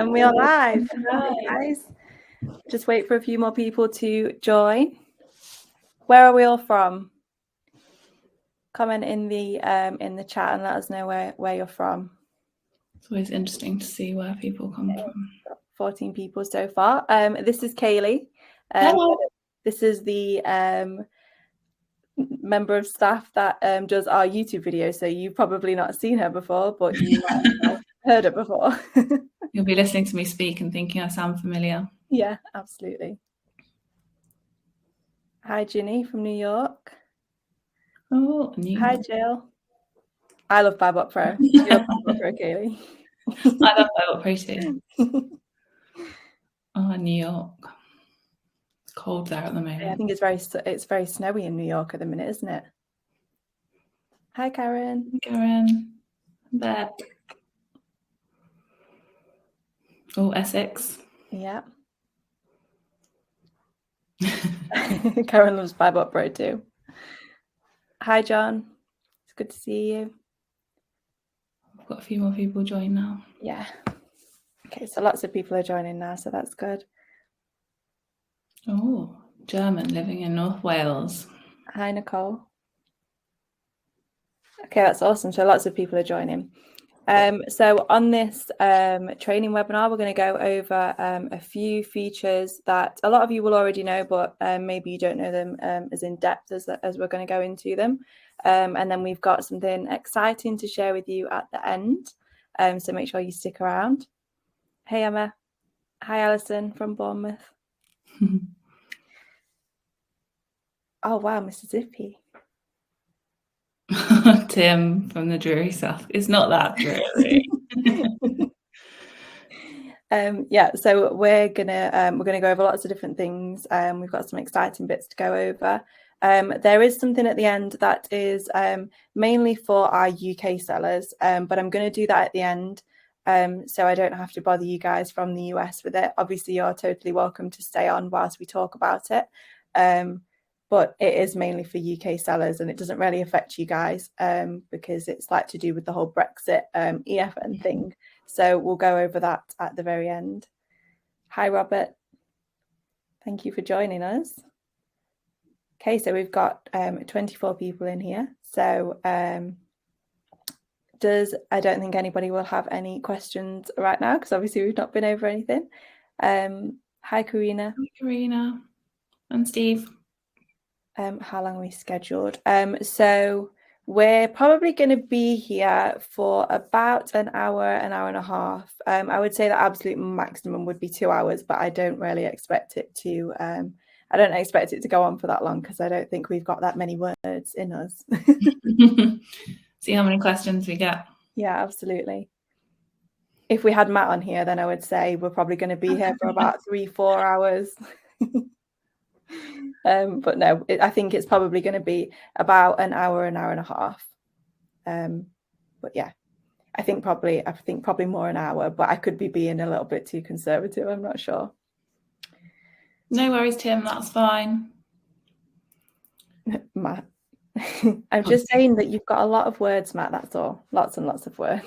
And we are live. Hi. Guys, just wait for a few more people to join. Where are we all from? Comment in the chat and let us know where you're from. It's always interesting to see where people come from. 14 people so far. This is Kayleigh. Hello. This is the member of staff that does our YouTube videos. So you've probably not seen her before, but you might have heard her before. You'll be listening to me speak and thinking I sound familiar. Yeah, absolutely. Hi, Ginny from New York. Oh, New York. Hi, Jill. I love BuyBotPro. You love BuyBotPro, Kayleigh. I love BuyBotPro too. Oh, New York. It's cold there at the moment. Yeah, I think it's very snowy in New York at the minute, isn't it? Hi, Karen. Hi, Karen. I'm back. Oh, Essex. Yeah. Karen loves BuyBotPro too. Hi, John. It's good to see you. I've got a few more people join now. Yeah. Okay, so lots of people are joining now, so that's good. Oh, German living in North Wales. Hi, Nicole. Okay, that's awesome. So lots of people are joining. So on this training webinar, we're going to go over a few features that a lot of you will already know, but maybe you don't know them as in depth as we're going to go into them. And then we've got something exciting to share with you at the end. So make sure you stick around. Hey, Emma. Hi, Alison from Bournemouth. Oh, wow, Mississippi. Tim from the dreary south. It's not that dreary. Yeah, so we're gonna go over lots of different things. We've got some exciting bits to go over. There is something at the end that is mainly for our UK sellers, but I'm going to do that at the end, so I don't have to bother you guys from the US with it. Obviously, you're totally welcome to stay on whilst we talk about it, but it is mainly for UK sellers, and it doesn't really affect you guys because it's like to do with the whole Brexit EFN thing. So we'll go over that at the very end. Hi, Robert. Thank you for joining us. Okay, so we've got 24 people in here. So I don't think anybody will have any questions right now because obviously we've not been over anything. Hi, Karina. Hi, Karina. And Steve. How long are we scheduled? So we're probably going to be here for about an hour and a half. I would say the absolute maximum would be 2 hours, but I don't really expect it to. I don't expect it to go on for that long because I don't think we've got that many words in us. See how many questions we get. Yeah, absolutely. If we had Matt on here, then I would say we're probably going to be here for about 3-4 hours. But no, I think it's probably going to be about an hour and a half. But yeah, I think probably more an hour, but I could be being a little bit too conservative. I'm not sure. No worries, Tim. That's fine. Matt, I'm just saying that you've got a lot of words, Matt. That's all. Lots and lots of words.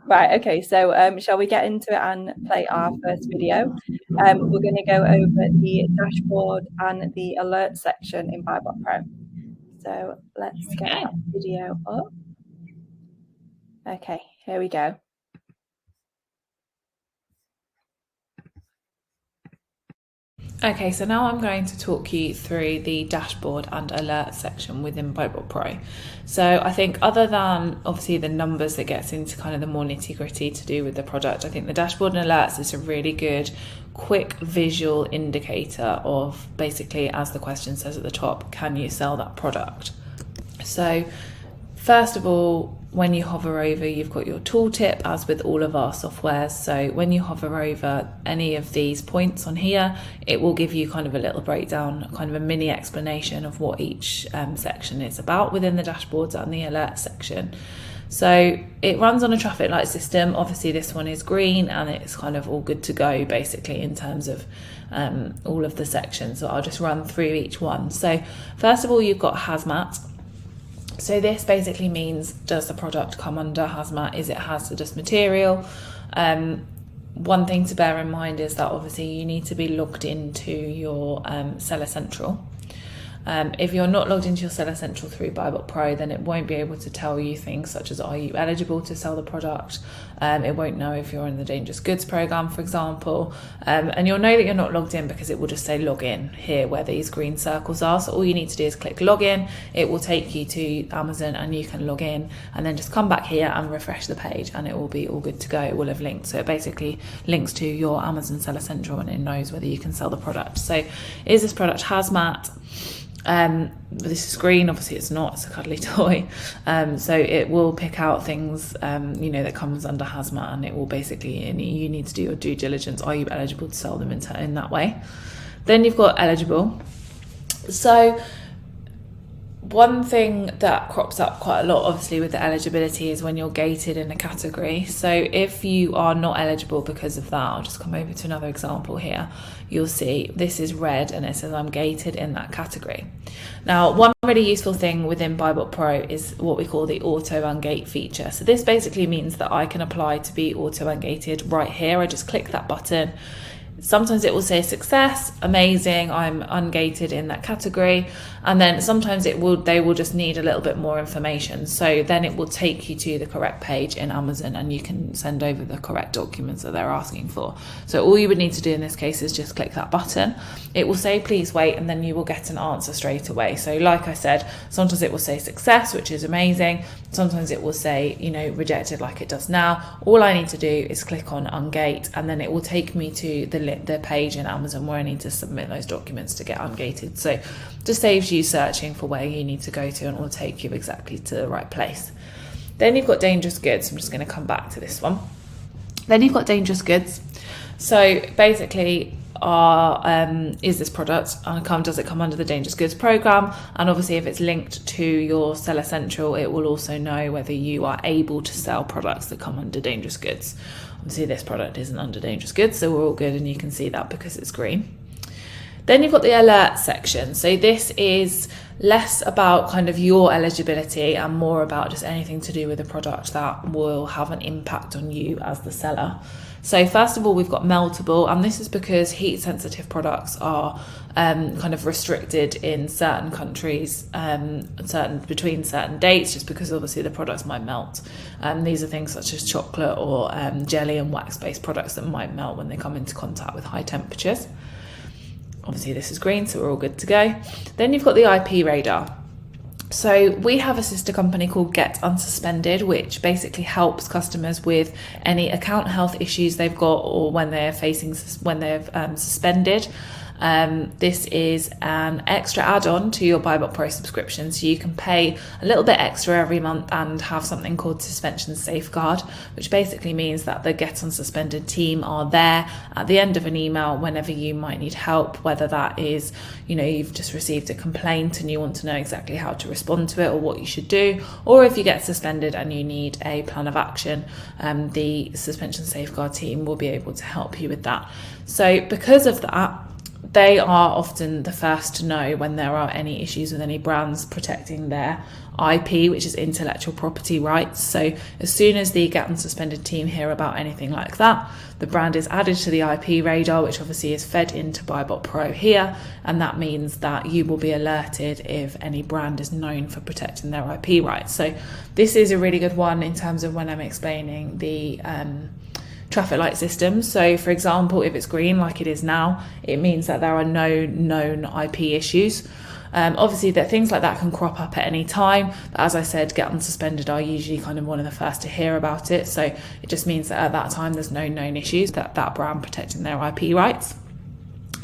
Right, okay, so shall we get into it and play our first video? We're going to go over the dashboard and the alert section in BuyBotPro. So let's get that video up. Okay, here we go. Okay, so now I'm going to talk you through the dashboard and alert section within BuyBotPro. So I think other than obviously the numbers that gets into kind of the more nitty gritty to do with the product, I think the dashboard and alerts is a really good quick visual indicator of basically, as the question says at the top, can you sell that product? So first of all, when you hover over, you've got your tooltip as with all of our softwares. So when you hover over any of these points on here, it will give you kind of a little breakdown, kind of a mini explanation of what each section is about within the dashboards and the alert section. So it runs on a traffic light system. Obviously this one is green and it's kind of all good to go basically in terms of all of the sections. So I'll just run through each one. So first of all, you've got hazmat. So this basically means, does the product come under hazmat? Is it hazardous material? One thing to bear in mind is that obviously you need to be logged into your Seller Central. If you're not logged into your Seller Central through BuyBot Pro, then it won't be able to tell you things such as, are you eligible to sell the product? It won't know if you're in the dangerous goods program, for example. And you'll know that you're not logged in because it will just say login here where these green circles are. So all you need to do is click login. It will take you to Amazon and you can log in, and then just come back here and refresh the page and it will be all good to go. It will have linked. So it basically links to your Amazon Seller Central and it knows whether you can sell the product. So is this product hazmat? This is green, obviously it's not, it's a cuddly toy, so it will pick out things that comes under hazmat, and it will basically, you need to do your due diligence. Are you eligible to sell them in that way? Then you've got eligible. So one thing that crops up quite a lot obviously with the eligibility is when you're gated in a category. So if you are not eligible because of that, I'll just come over to another example here. You'll see this is red and it says I'm gated in that category. Now, one really useful thing within BuyBot Pro is what we call the auto ungate feature. So this basically means that I can apply to be auto ungated right here. I just click that button. Sometimes it will say success, amazing, I'm ungated in that category. And then sometimes they will just need a little bit more information. So then it will take you to the correct page in Amazon and you can send over the correct documents that they're asking for. So all you would need to do in this case is just click that button. It will say, please wait, and then you will get an answer straight away. So like I said, sometimes it will say success, which is amazing. Sometimes it will say, rejected like it does now. All I need to do is click on ungate and then it will take me to the page in Amazon where I need to submit those documents to get ungated. So just saves you searching for where you need to go to, and it will take you exactly to the right place. Then you've got dangerous goods. I'm just going to come back to this one. Then you've got dangerous goods. So basically, is this product does it come under the dangerous goods program? And obviously if it's linked to your Seller Central, it will also know whether you are able to sell products that come under dangerous goods. Obviously this product isn't under dangerous goods, so we're all good, and you can see that because it's green. Then you've got the alert section. So this is less about kind of your eligibility and more about just anything to do with the product that will have an impact on you as the seller. So first of all, we've got meltable, and this is because heat sensitive products are kind of restricted in certain countries, between certain dates, just because obviously the products might melt. These are things such as chocolate or jelly and wax-based products that might melt when they come into contact with high temperatures. Obviously this is green, so we're all good to go. Then you've got the IP radar. So we have a sister company called Get Unsuspended, which basically helps customers with any account health issues they've got or when they're suspended. This is an extra add-on to your BuyBot Pro subscription, so you can pay a little bit extra every month and have something called suspension safeguard, which basically means that the Get Unsuspended team are there at the end of an email whenever you might need help, whether that is, you've just received a complaint and you want to know exactly how to respond to it or what you should do, or if you get suspended and you need a plan of action, the suspension safeguard team will be able to help you with that. So because of that, they are often the first to know when there are any issues with any brands protecting their IP, which is intellectual property rights. So as soon as the Get Unsuspended team hear about anything like that, the brand is added to the IP radar, which obviously is fed into BuyBot Pro here, and that means that you will be alerted if any brand is known for protecting their IP rights. So this is a really good one in terms of when I'm explaining the traffic light systems. So for example, if it's green like it is now, it means that there are no known IP issues. Obviously that things like that can crop up at any time, but as I said, Get Unsuspended are usually kind of one of the first to hear about it, so it just means that at that time there's no known issues, that brand protecting their IP rights.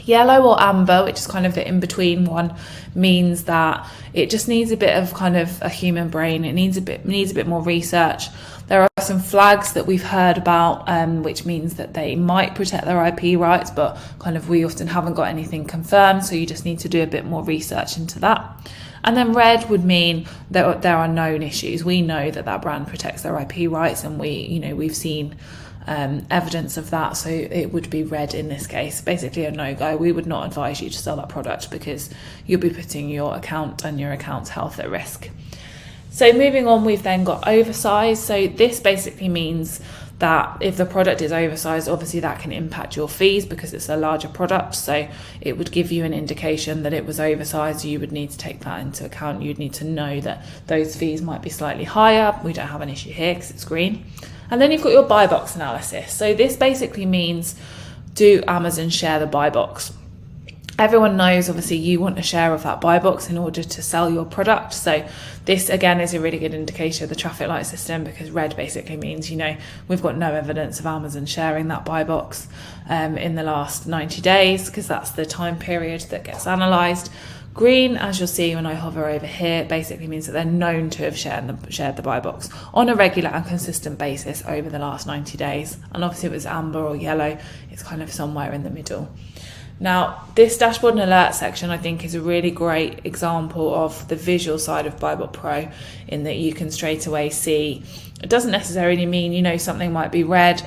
Yellow or amber, which is kind of the in-between one, means that it just needs a bit of kind of a human brain. It needs a bit more research. There are some flags that we've heard about, which means that they might protect their IP rights, but kind of we often haven't got anything confirmed, so you just need to do a bit more research into that. And then red would mean that there are known issues. We know that brand protects their IP rights, and we've seen evidence of that, so it would be red in this case. Basically a no-go. We would not advise you to sell that product because you'll be putting your account and your account's health at risk. So moving on, we've then got oversized. So this basically means that if the product is oversized, obviously that can impact your fees because it's a larger product. So it would give you an indication that it was oversized. You would need to take that into account. You'd need to know that those fees might be slightly higher. We don't have an issue here because it's green. And then you've got your buy box analysis. So this basically means, do Amazon share the buy box? Everyone knows, obviously, you want a share of that buy box in order to sell your product. So this, again, is a really good indicator of the traffic light system, because red basically means, we've got no evidence of Amazon sharing that buy box in the last 90 days, because that's the time period that gets analysed. Green, as you'll see when I hover over here, basically means that they're known to have shared the buy box on a regular and consistent basis over the last 90 days. And obviously if it was amber or yellow, it's kind of somewhere in the middle. Now, this dashboard and alert section, I think, is a really great example of the visual side of BuyBot Pro, in that you can straight away see. It doesn't necessarily mean, something might be red.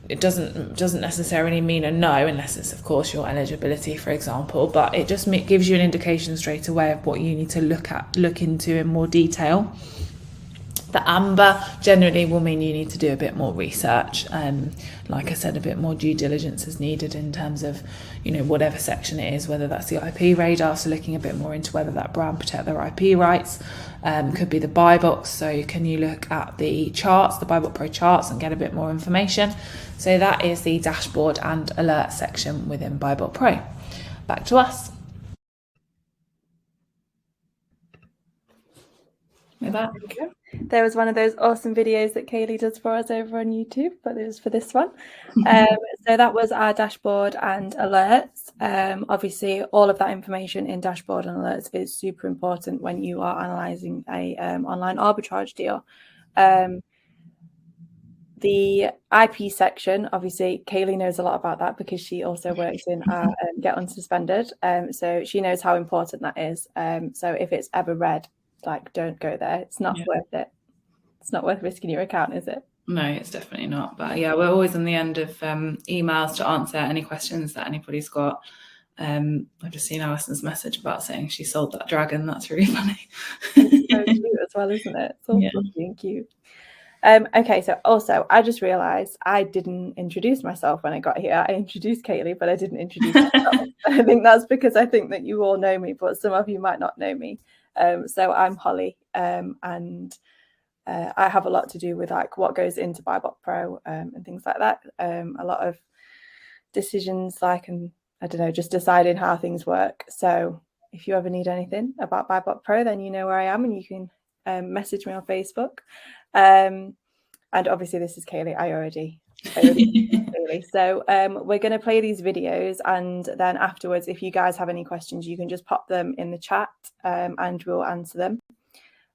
It doesn't necessarily mean a no, unless it's, of course, your eligibility, for example. But it just gives you an indication straight away of what you need to look into in more detail. The amber generally will mean you need to do a bit more research. Like I said, a bit more due diligence is needed in terms of, whatever section it is, whether that's the IP radar, so looking a bit more into whether that brand protect their IP rights. Could be the buy box, so can you look at the charts, the BuyBot Pro charts, and get a bit more information. So that is the dashboard and alert section within BuyBot Pro. Back to us. With that. There was one of those awesome videos that Kayleigh does for us over on YouTube, but it was for this one. So that was our dashboard and alerts. Obviously, all of that information in dashboard and alerts is super important when you are analysing a online arbitrage deal. The IP section, obviously, Kayleigh knows a lot about that because she also works in our Get Unsuspended. So she knows how important that is. So if it's ever red, don't go there. It's not worth it. It's not worth risking your account, is it? No, it's definitely not. But yeah, we're always on the end of emails to answer any questions that anybody's got. I've just seen Alison's message about saying she sold that dragon. That's really funny. It's so cute as well, isn't it? It's all fluffy and cute. Okay, so also I just realised I didn't introduce myself when I got here. I introduced Kayleigh, but I didn't introduce myself. I think that's because I think that you all know me, but some of you might not know me. So I'm Hollie, and I have a lot to do with what goes into BuyBot Pro and things like that. A lot of decisions, and I don't know, just deciding how things work. So if you ever need anything about BuyBot Pro, then you know where I am, and you can message me on Facebook. And obviously this is Kayleigh. I already Kayleigh. So we're going to play these videos, and then afterwards, if you guys have any questions, you can just pop them in the chat, and we'll answer them.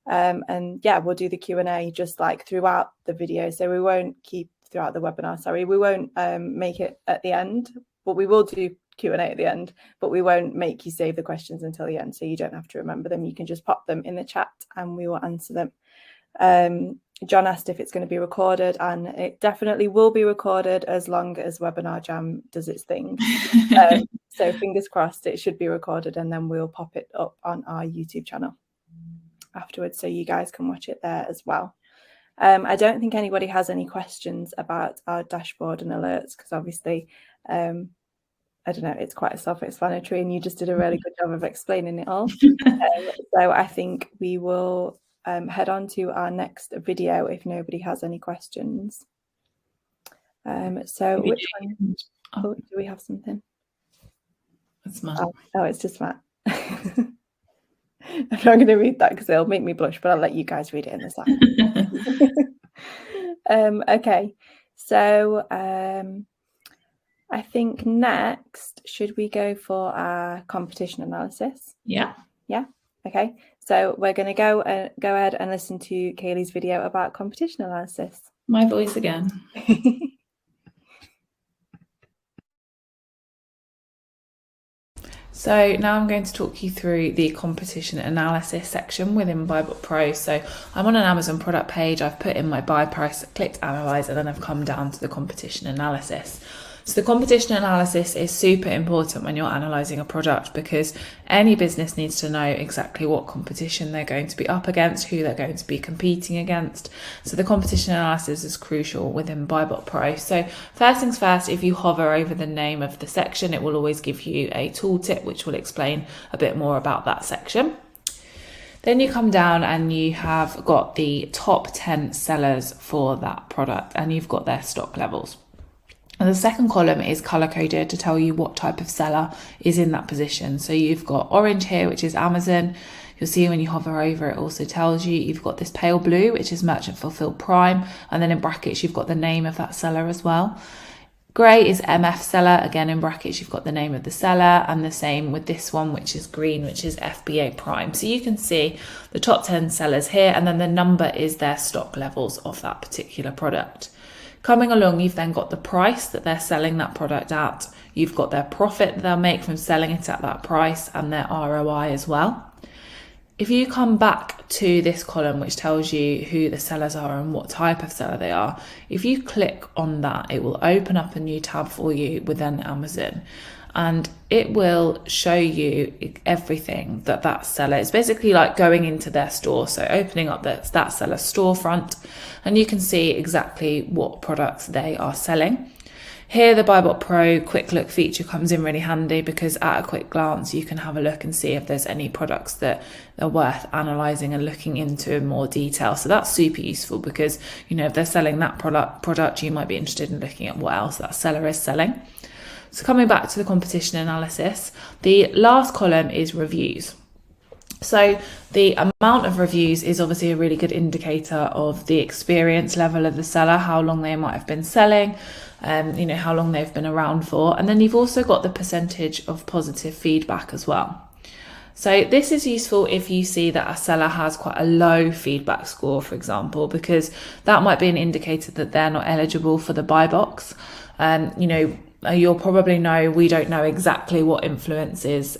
And yeah, we'll do the Q&A just throughout the video. So we won't keep throughout the webinar. Sorry, we won't make it at the end, but we will do Q&A at the end, but we won't make you save the questions until the end, so you don't have to remember them. You can just pop them in the chat and we will answer them. John asked if it's going to be recorded, and it definitely will be recorded as long as Webinar Jam does its thing. So fingers crossed, it should be recorded, and then we'll pop it up on our YouTube channel afterwards, so you guys can watch it there as well. I don't think anybody has any questions about our dashboard and alerts, because obviously, I don't know, it's quite self-explanatory, and you just did a really good job of explaining it all. So I think we will head on to our next video if nobody has any questions. So which one? Oh, do we have something? It's Matt. Oh, it's just Matt. I'm not going to read that because it'll make me blush, but I'll let you guys read it in the side. Okay, so I think next, should we go for our competition analysis? Yeah. Yeah. Okay. So we're going to go ahead and listen to Kayleigh's video about competition analysis. My voice again. So now I'm going to talk you through the competition analysis section within BuyBot Pro. So I'm on an Amazon product page. I've put in my buy price, clicked analyze, and then I've come down to the competition analysis. So the competition analysis is super important when you're analysing a product, because any business needs to know exactly what competition they're going to be up against, who they're going to be competing against. So the competition analysis is crucial within BuyBotPro. So first things first, if you hover over the name of the section, it will always give you a tooltip which will explain a bit more about that section. Then you come down and you have got the top 10 sellers for that product, and you've got their stock levels. And the second column is color coded to tell you what type of seller is in that position. So you've got orange here, which is Amazon. You'll see when you hover over, it also tells you. You've got this pale blue, which is Merchant Fulfilled Prime. And then in brackets, you've got the name of that seller as well. Grey is MF seller. Again, in brackets, you've got the name of the seller, and the same with this one, which is green, which is FBA Prime. So you can see the top 10 sellers here, and then the number is their stock levels of that particular product. Coming along, you've then got the price that they're selling that product at. You've got their profit they'll make from selling it at that price, and their ROI as well. If you come back to this column, which tells you who the sellers are and what type of seller they are, if you click on that, it will open up a new tab for you within Amazon, and it will show you everything that seller is basically like going into their store. So opening up that seller's storefront, and you can see exactly what products they are selling. Here, the BuyBotPro quick look feature comes in really handy, because at a quick glance, you can have a look and see if there's any products that are worth analysing and looking into in more detail. So that's super useful, because, you know, if they're selling that product, you might be interested in looking at what else that seller is selling. So coming back to the competition analysis, the last column is reviews. So the amount of reviews is obviously a really good indicator of the experience level of the seller, how long they might have been selling, you know, how long they've been around for. And then you've also got the percentage of positive feedback as well. So this is useful if you see that a seller has quite a low feedback score, for example, because that might be an indicator that they're not eligible for the buy box. You know, you'll probably know, we don't know exactly what influences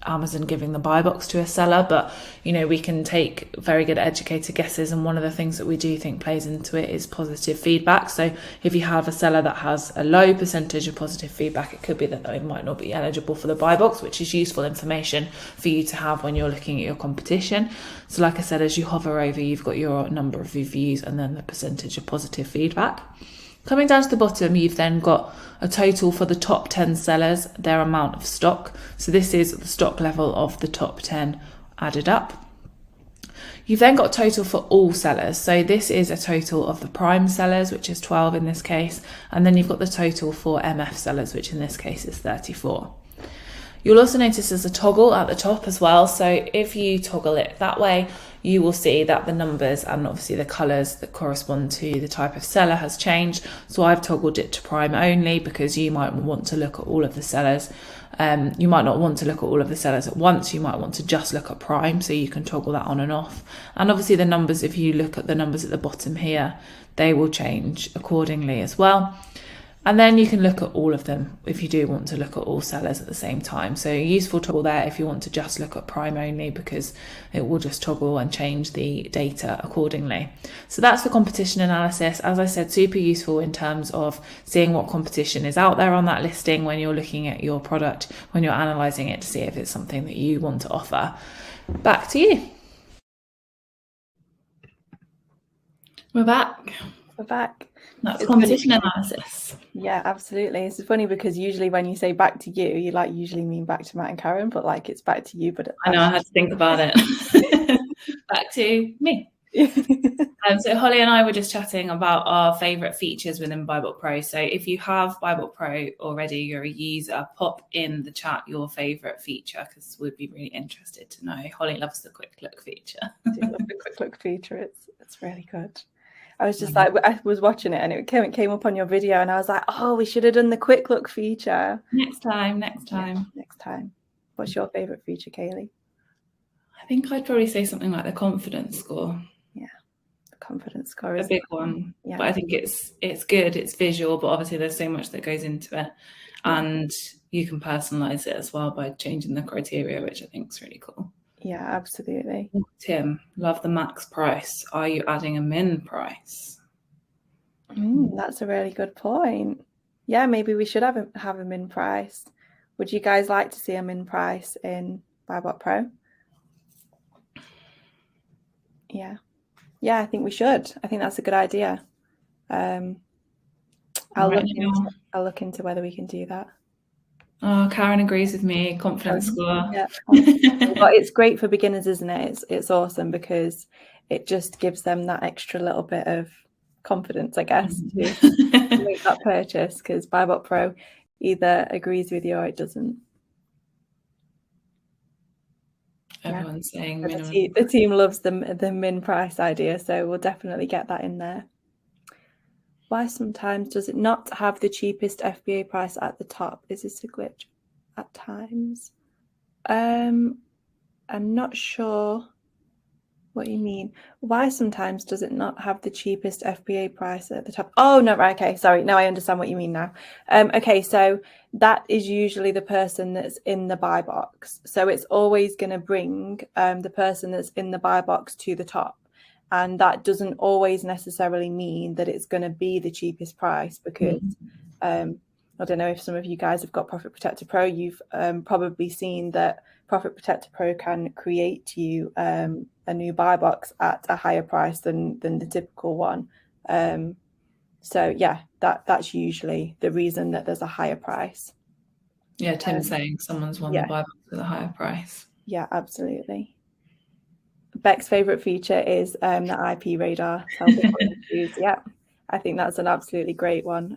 Amazon giving the buy box to a seller, but you know, we can take very good educated guesses, and one of the things that we do think plays into it is positive feedback. So if you have a seller that has a low percentage of positive feedback, it could be that they might not be eligible for the buy box, which is useful information for you to have when you're looking at your competition. So like I said, as you hover over, you've got your number of reviews and then the percentage of positive feedback. Coming down to the bottom, you've then got a total for the top 10 sellers, their amount of stock. So this is the stock level of the top 10 added up. You've then got total for all sellers. So this is a total of the prime sellers, which is 12 in this case. And then you've got the total for MF sellers, which in this case is 34. You'll also notice there's a toggle at the top as well. So if you toggle it that way, you will see that the numbers and obviously the colours that correspond to the type of seller has changed. So I've toggled it to prime only, because you might want to look at all of the sellers. You might not want to look at all of the sellers at once. You might want to just look at prime, so you can toggle that on and off. And obviously the numbers, if you look at the numbers at the bottom here, they will change accordingly as well. And then you can look at all of them if you do want to look at all sellers at the same time. So useful toggle there if you want to just look at prime only, because it will just toggle and change the data accordingly. So that's the competition analysis. As I said, super useful in terms of seeing what competition is out there on that listing when you're looking at your product, when you're analysing it to see if it's something that you want to offer. Back to you. We're back. We're back. That's competition analysis. Yeah, absolutely. It's funny because usually when you say back to you like usually mean back to Matt and Karen, but like it's back to you. But I know, I had to think about it. Back to me. So Holly and I were just chatting about our favourite features within BuyBotPro. So if you have BuyBotPro already, you're a user, pop in the chat your favourite feature, because we'd be really interested to know. Holly loves the quick look feature. I do love the quick look feature. It's really good. I was just like, I was watching it and it came up on your video and I was like, oh, we should have done the quick look feature. Next time. Yeah, next time. What's your favourite feature, Kayleigh? I think I'd probably say something like the confidence score. Yeah, the confidence score is a big one. Yeah. But I think it's good, it's visual, but obviously there's so much that goes into it. And you can personalise it as well by changing the criteria, which I think is really cool. Yeah, absolutely. Tim, love the max price. Are you adding a min price? That's a really good point. Yeah, maybe we should have a min price. Would you guys like to see a min price in BuyBot Pro? Yeah, I think we should. I think that's a good idea. I'll look into whether we can do that. Oh, Karen agrees with me. Confidence score. Yeah, but it's great for beginners, isn't it? It's awesome because it just gives them that extra little bit of confidence, I guess, to make that purchase, because BuyBot Pro either agrees with you or it doesn't. Everyone's saying minimum. The team loves the min price idea, so we'll definitely get that in there. Why sometimes does it not have the cheapest FBA price at the top? Is this a glitch at times? I'm not sure what you mean. Why sometimes does it not have the cheapest FBA price at the top? Oh, no, right, okay, sorry. Now I understand what you mean now. Okay, so that is usually the person that's in the buy box. So it's always going to bring the person that's in the buy box to the top. And that doesn't always necessarily mean that it's going to be the cheapest price, because I don't know if some of you guys have got Profit Protector Pro. You've probably seen that Profit Protector Pro can create you a new buy box at a higher price than the typical one. So yeah, that's usually the reason that there's a higher price. Yeah, Tim's saying someone's won the buy box with a higher price. Yeah, absolutely. Beck's favourite feature is the IP radar. Yeah, I think that's an absolutely great one.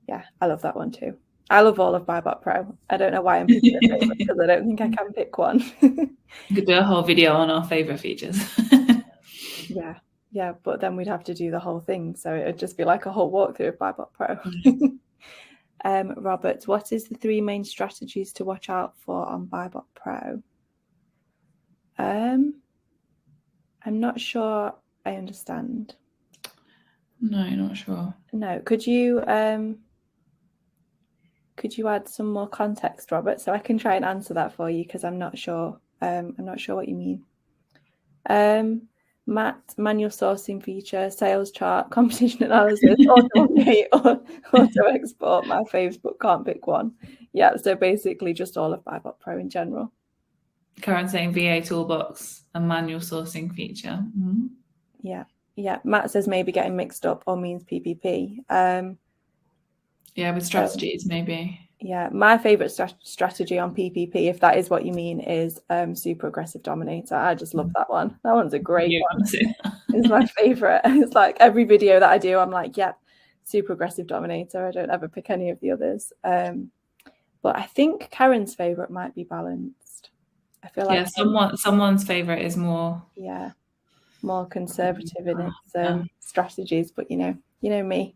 Yeah, I love that one too. I love all of BuyBot Pro. I don't know why I'm picking a favourite, because I don't think I can pick one. You could do a whole video on our favourite features. Yeah, but then we'd have to do the whole thing, so it'd just be like a whole walkthrough of BuyBot Pro. Robert, what is the 3 main strategies to watch out for on BuyBot Pro? I'm not sure I understand. No, not sure. No, could you add some more context, Robert, so I can try and answer that for you, because I'm not sure. I'm not sure what you mean. Matt, manual sourcing feature, sales chart, competition analysis, auto export, my faves, but can't pick one. Yeah, so basically just all of BuyBot Pro in general. Karen saying VA toolbox and manual sourcing feature. Mm-hmm. Yeah. Matt says maybe getting mixed up or means PPP. Yeah, with strategies, maybe. Yeah, my favorite strategy on PPP, if that is what you mean, is super aggressive dominator. I just love that one. That one's a great one. It's my favorite. It's like every video that I do, I'm like, yeah, super aggressive dominator. I don't ever pick any of the others. But I think Karen's favorite might be balanced. I feel like someone's favorite is more more conservative in its strategies, but you know me.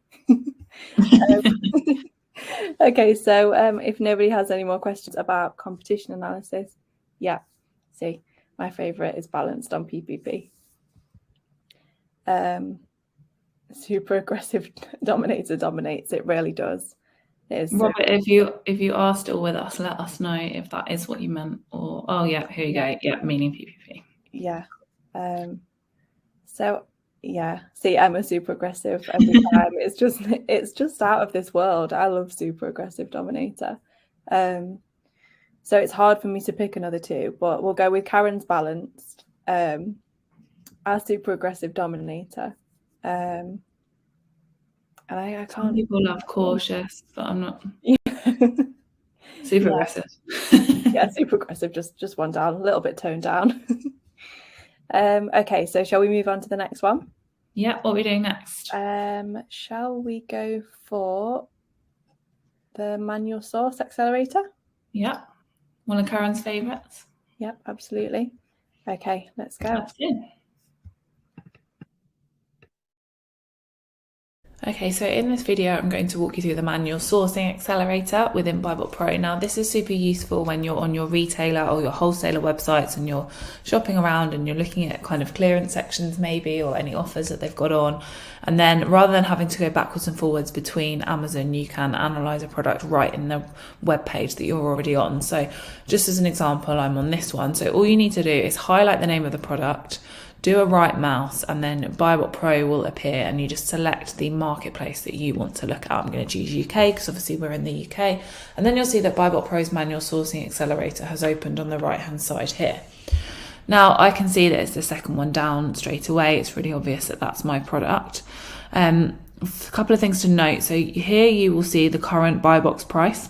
Okay, so if nobody has any more questions about competition analysis, see, my favorite is balanced on PPP. Super aggressive dominator dominates. It really does. Robert, if you are still with us, let us know if that is what you meant, or here you go. Yeah, meaning PPP. Yeah. So yeah, see, I'm a super aggressive every time. It's just out of this world. I love super aggressive dominator. So it's hard for me to pick another 2, but we'll go with Karen's balanced, our super aggressive dominator. And I can't. Some people love cautious, but I'm not. Super aggressive. Yeah, super aggressive. Just one down, a little bit toned down. Okay, so shall we move on to the next one? Yeah, what are we doing next? Shall we go for the manual source accelerator? Yeah, one of Karen's favorites. Yep, absolutely. Okay, let's go. That's it. Okay, so in this video, I'm going to walk you through the manual sourcing accelerator within BuyBot Pro. Now, this is super useful when you're on your retailer or your wholesaler websites and you're shopping around and you're looking at kind of clearance sections maybe, or any offers that they've got on. And then rather than having to go backwards and forwards between Amazon, you can analyze a product right in the web page that you're already on. So just as an example, I'm on this one. So all you need to do is highlight the name of the product, do a right mouse, and then BuyBot Pro will appear, and you just select the marketplace that you want to look at. I'm going to choose UK because obviously we're in the UK, and then you'll see that BuyBot Pro's manual sourcing accelerator has opened on the right hand side here. Now I can see that it's the second one down straight away. It's really obvious that that's my product. A couple of things to note. So here you will see the current buy box price.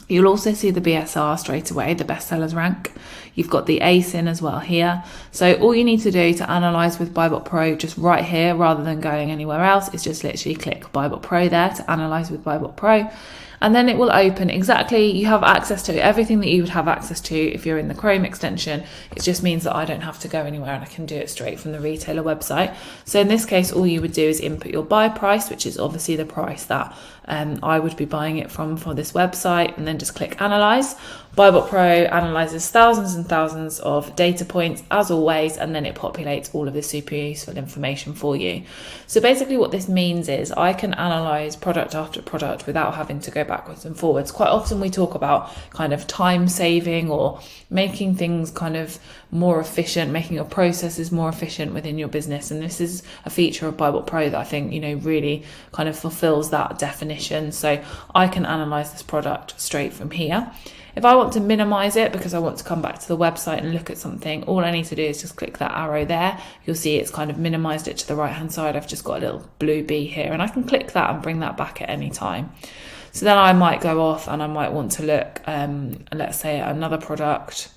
You'll also see the BSR straight away, the bestsellers rank. You've got the ASIN as well here. So all you need to do to analyze with BuyBot Pro, just right here, rather than going anywhere else, is just literally click BuyBot Pro there to analyze with BuyBot Pro. And then it will open exactly, you have access to everything that you would have access to if you're in the Chrome extension. It just means that I don't have to go anywhere and I can do it straight from the retailer website. So in this case, all you would do is input your buy price, which is obviously the price that I would be buying it from for this website, and then just click analyze. BuyBot Pro analyzes thousands and thousands of data points as always, and then it populates all of the super useful information for you. So basically what this means is I can analyze product after product without having to go backwards and forwards. Quite often we talk about kind of time saving or making things kind of more efficient, making your processes more efficient within your business. And this is a feature of BuyBot Pro that I think, really kind of fulfills that definition. So I can analyze this product straight from here. If I want to minimize it because I want to come back to the website and look at something, all I need to do is just click that arrow there. You'll see it's kind of minimized it to the right hand side. I've just got a little blue bee here, and I can click that and bring that back at any time. So then I might go off and I might want to look, let's say, at another product.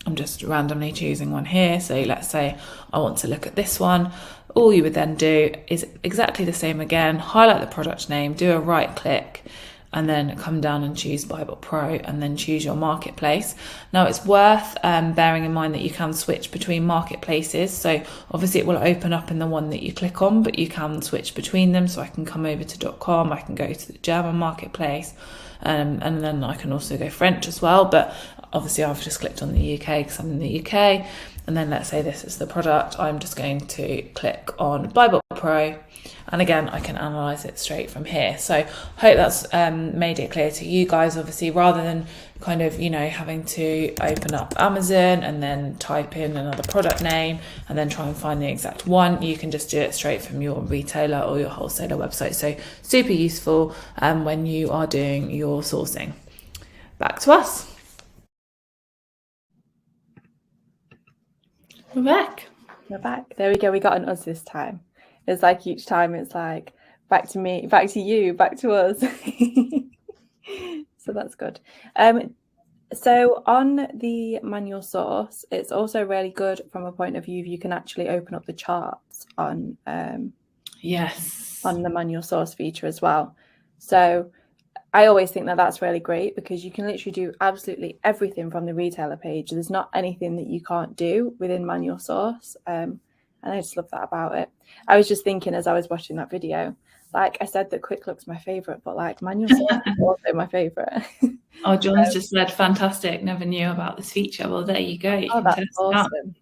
I'm just randomly choosing one here. So let's say I want to look at this one. All you would then do is exactly the same again, highlight the product name, do a right click, and then come down and choose BuyBot Pro, and then choose your marketplace. Now it's worth bearing in mind that you can switch between marketplaces. So obviously it will open up in the one that you click on, but you can switch between them. So I can come over to .com, I can go to the German marketplace, and then I can also go French as well. But obviously I've just clicked on the UK because I'm in the UK. And then let's say this is the product. I'm just going to click on BuyBot Pro. And again, I can analyze it straight from here. So I hope that's made it clear to you guys. Obviously, rather than kind of, having to open up Amazon and then type in another product name and then try and find the exact one, you can just do it straight from your retailer or your wholesaler website. So super useful when you are doing your sourcing. Back to us. We're back. There we go. We got an us this time. It's like each time it's like back to me, back to you, back to us. So that's good. So on the manual source, it's also really good from a point of view you can actually open up the charts on yes, on the manual source feature as well. So I always think that that's really great because you can literally do absolutely everything from the retailer page. There's not anything that you can't do within manual source. And I just love that about it. I was just thinking as I was watching that video, like I said that Quick Look's my favourite, but like manual source is also my favourite. Oh, John's just said, fantastic. Never knew about this feature. Well, there you go. You can that's test awesome. it out.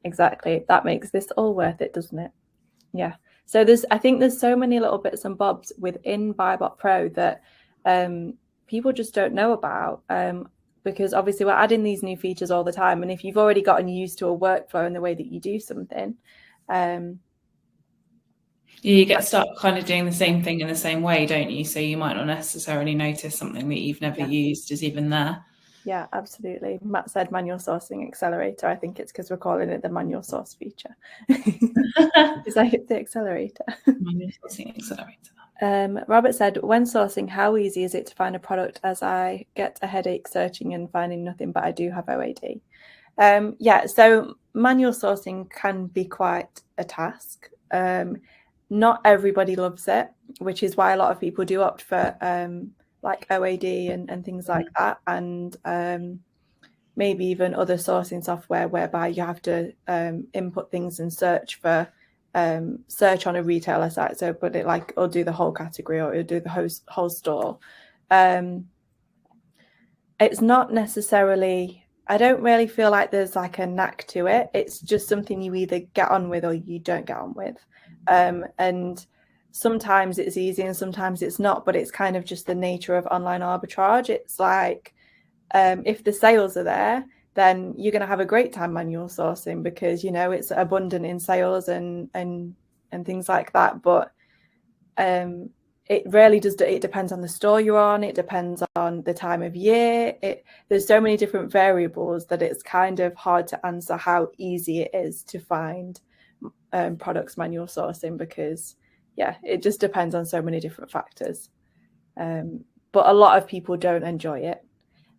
Exactly. That makes this all worth it, doesn't it? Yeah. So I think there's so many little bits and bobs within BuyBot Pro that people just don't know about, because obviously we're adding these new features all the time, and if you've already gotten used to a workflow and the way that you do something, you get stuck kind of doing the same thing in the same way, don't you? So you might not necessarily notice something that you've never used is even there. Yeah, absolutely. Matt said manual sourcing accelerator. I think it's because we're calling it the manual source feature. Because I hit the accelerator. Manual sourcing accelerator. Robert said, when sourcing, how easy is it to find a product, as I get a headache searching and finding nothing, but I do have OAD? Yeah, so manual sourcing can be quite a task. Not everybody loves it, which is why a lot of people do opt for like OAD and things like that, and maybe even other sourcing software whereby you have to input things and search for search on a retailer site. So but it like it'll do the whole category or it'll do the whole store. It's not necessarily, I don't really feel like there's like a knack to it. It's just something you either get on with or you don't get on with. And sometimes it's easy and sometimes it's not, but it's kind of just the nature of online arbitrage. It's like if the sales are there, then you're going to have a great time manual sourcing because, you know, it's abundant in sales and things like that. But it really does. It depends on the store you're on. It depends on the time of year. There's so many different variables that it's kind of hard to answer how easy it is to find products manual sourcing, because yeah, it just depends on so many different factors. But a lot of people don't enjoy it.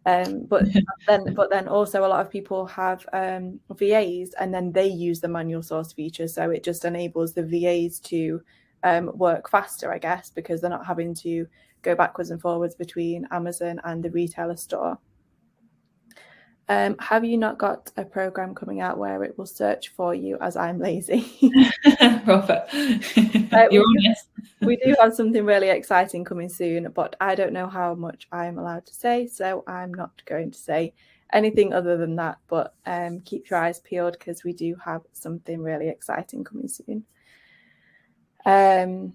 But then also a lot of people have VAs, and then they use the manual source feature, so it just enables the VAs to work faster, I guess, because they're not having to go backwards and forwards between Amazon and the retailer store. Have you not got a program coming out where it will search for you as I'm lazy? Robert, we do have something really exciting coming soon, but I don't know how much I'm allowed to say, so I'm not going to say anything other than that. But keep your eyes peeled, because we do have something really exciting coming soon. I'm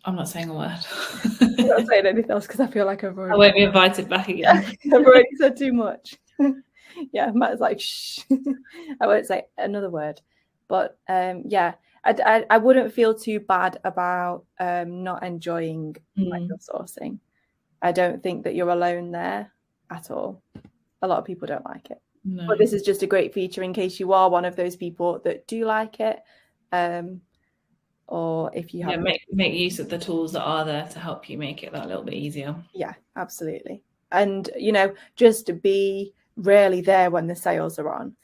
not saying a word. I'm not saying anything else because I feel like I won't be invited back again. I've already said too much. Yeah, Matt's like, shh. I won't say another word. But yeah, I wouldn't feel too bad about not enjoying manual sourcing. I don't think that you're alone there at all. A lot of people don't like it. No. But this is just a great feature in case you are one of those people that do like it. Or if you have make use of the tools that are there to help you make it that little bit easier. Yeah, absolutely. And, you know, just to be really there when the sales are on.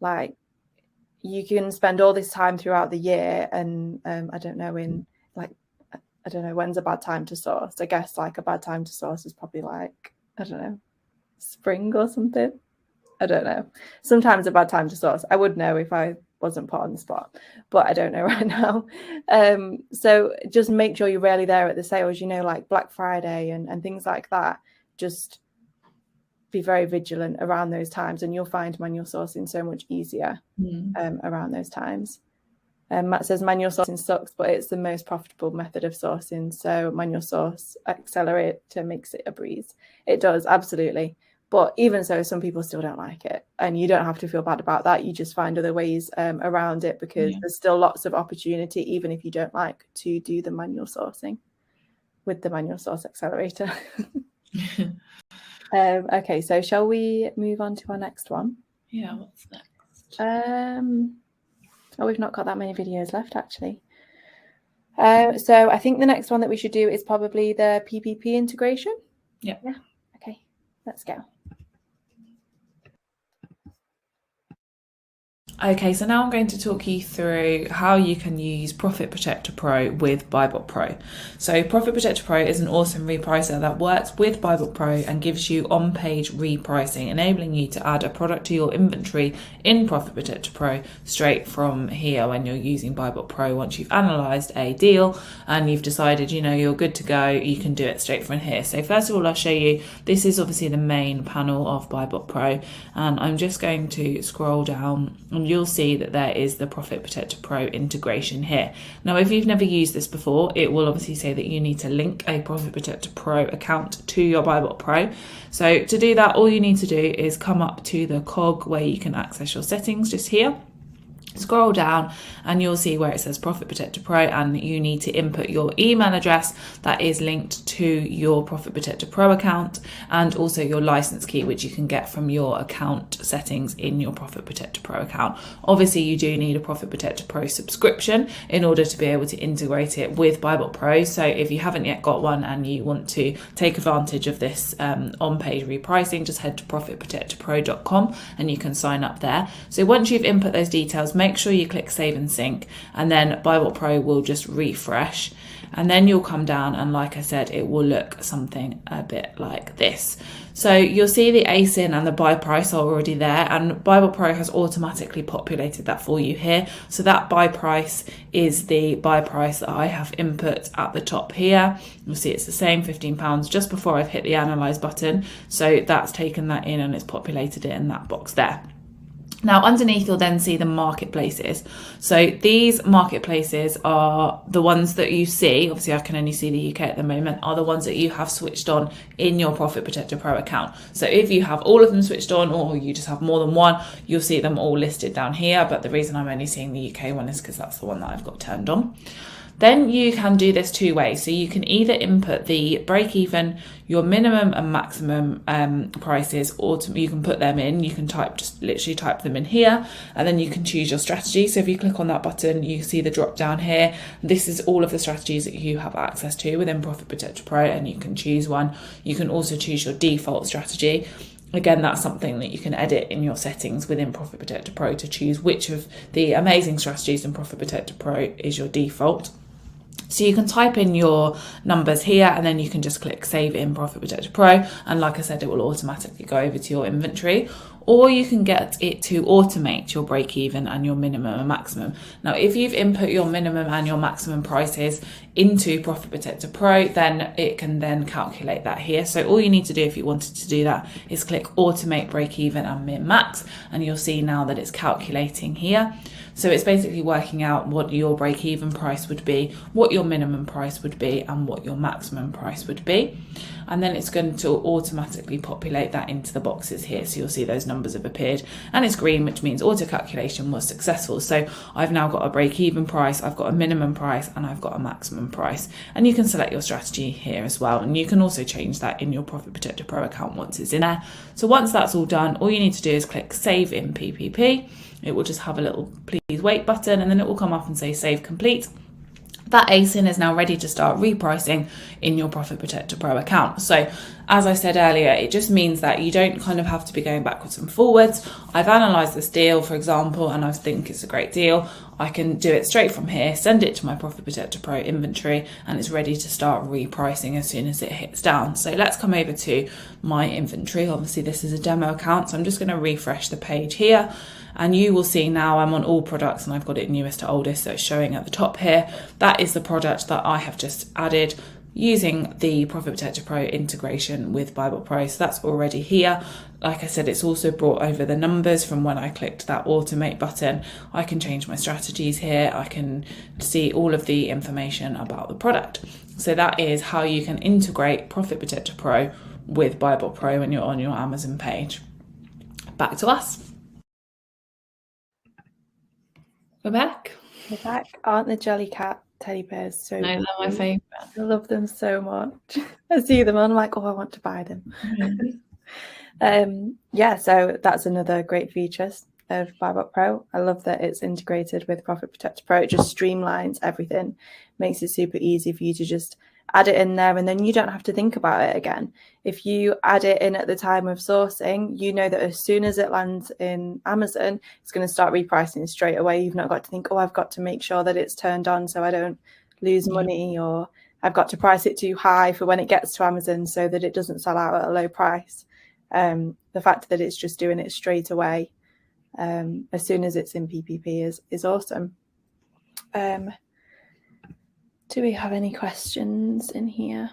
Like, you can spend all this time throughout the year, and I don't know when's a bad time to source. I guess like a bad time to source is probably like, I don't know, spring or something. I don't know. Sometimes a bad time to source. I would know if I wasn't put on the spot, but I don't know right now. So just make sure you're really there at the sales, you know, like Black Friday and things like that. Just be very vigilant around those times, and you'll find manual sourcing so much easier around those times. Matt says manual sourcing sucks, but it's the most profitable method of sourcing. So manual source accelerator makes it a breeze. It does, absolutely. But even so, some people still don't like it, and you don't have to feel bad about that. You just find other ways around it, because there's still lots of opportunity, even if you don't like to do the manual sourcing with the manual source accelerator. Okay, so shall we move on to our next one? Yeah, what's next? Oh, we've not got that many videos left, actually. So I think the next one that we should do is probably the PPP integration. Yeah. Okay, let's go. Okay, so now I'm going to talk you through how you can use Profit Protector Pro with BuyBot Pro. So Profit Protector Pro is an awesome repricer that works with BuyBot Pro and gives you on-page repricing, enabling you to add a product to your inventory in Profit Protector Pro straight from here when you're using BuyBot Pro. Once you've analysed a deal and you've decided, you know, you're good to go, you can do it straight from here. So first of all, I'll show you, this is obviously the main panel of BuyBot Pro, and I'm just going to scroll down, and you'll see that there is the Profit Protector Pro integration here. Now, if you've never used this before, it will obviously say that you need to link a Profit Protector Pro account to your BuyBot Pro. So to do that, all you need to do is come up to the cog where you can access your settings, just here. Scroll down and you'll see where it says Profit Protector Pro, and you need to input your email address that is linked to your Profit Protector Pro account, and also your license key, which you can get from your account settings in your Profit Protector Pro account. Obviously, you do need a Profit Protector Pro subscription in order to be able to integrate it with BuyBot Pro. So if you haven't yet got one and you want to take advantage of this on-page repricing, just head to profitprotectorpro.com and you can sign up there. So once you've input those details, make sure you click Save and Sync, and then BuyBot Pro will just refresh, and then you'll come down, and like I said, it will look something a bit like this. So you'll see the ASIN and the buy price are already there, and BuyBot Pro has automatically populated that for you here. So that buy price is the buy price that I have input at the top here. You'll see it's the same, £15, just before I've hit the analyze button. So that's taken that in and it's populated it in that box there. Now, underneath, you'll then see the marketplaces. So these marketplaces are the ones that you see. Obviously, I can only see the UK at the moment, are the ones that you have switched on in your Profit Protector Pro account. So if you have all of them switched on, or you just have more than one, you'll see them all listed down here. But the reason I'm only seeing the UK one is because that's the one that I've got turned on. Then you can do this two ways. So you can either input the break even, your minimum and maximum prices, or you can put them in. You can just literally type them in here, and then you can choose your strategy. So if you click on that button, you see the drop down here. This is all of the strategies that you have access to within Profit Protector Pro, and you can choose one. You can also choose your default strategy. Again, that's something that you can edit in your settings within Profit Protector Pro to choose which of the amazing strategies in Profit Protector Pro is your default. So you can type in your numbers here, and then you can just click Save in Profit Protector Pro. And like I said, it will automatically go over to your inventory. Or you can get it to automate your break even and your minimum and maximum. Now, if you've input your minimum and your maximum prices into Profit Protector Pro, then it can then calculate that here. So all you need to do if you wanted to do that is click Automate Break Even and Min Max, and you'll see now that it's calculating here. So it's basically working out what your break even price would be, what your minimum price would be, and what your maximum price would be. And then it's going to automatically populate that into the boxes here. So you'll see those numbers have appeared, and it's green, which means auto calculation was successful. So I've now got a break even price, I've got a minimum price, and I've got a maximum price. And you can select your strategy here as well. And you can also change that in your Profit Protector Pro account once it's in there. So once that's all done, all you need to do is click Save in PPP. It will just have a little please wait button, and then it will come up and say save complete. That ASIN is now ready to start repricing in your Profit Protector Pro account. So as I said earlier, it just means that you don't kind of have to be going backwards and forwards. I've analysed this deal, for example, and I think it's a great deal. I can do it straight from here, send it to my Profit Protector Pro inventory, and it's ready to start repricing as soon as it hits down. So let's come over to my inventory. Obviously, this is a demo account, so I'm just going to refresh the page here. And you will see now I'm on all products, and I've got it newest to oldest, so it's showing at the top here. That is the product that I have just added using the Profit Protector Pro integration with BuyBotPro. So that's already here. Like I said, it's also brought over the numbers from when I clicked that automate button. I can change my strategies here. I can see all of the information about the product. So that is how you can integrate Profit Protector Pro with BuyBotPro when you're on your Amazon page. Back to us. We're back. We're back. Aren't the Jellycat teddy bears so No, they're my favourite. I love them so much. I see them and I'm like, oh, I want to buy them. Yeah, so that's another great feature of BuyBotPro. I love that it's integrated with Profit Protector Pro. It just streamlines everything, makes it super easy for you to just add it in there, and then you don't have to think about it again. If you add it in at the time of sourcing, you know that as soon as it lands in Amazon, it's going to start repricing straight away. You've not got to think, oh, I've got to make sure that it's turned on so I don't lose money, or I've got to price it too high for when it gets to Amazon so that it doesn't sell out at a low price. The fact that it's just doing it straight away as soon as it's in PPP is awesome. Do we have any questions in here?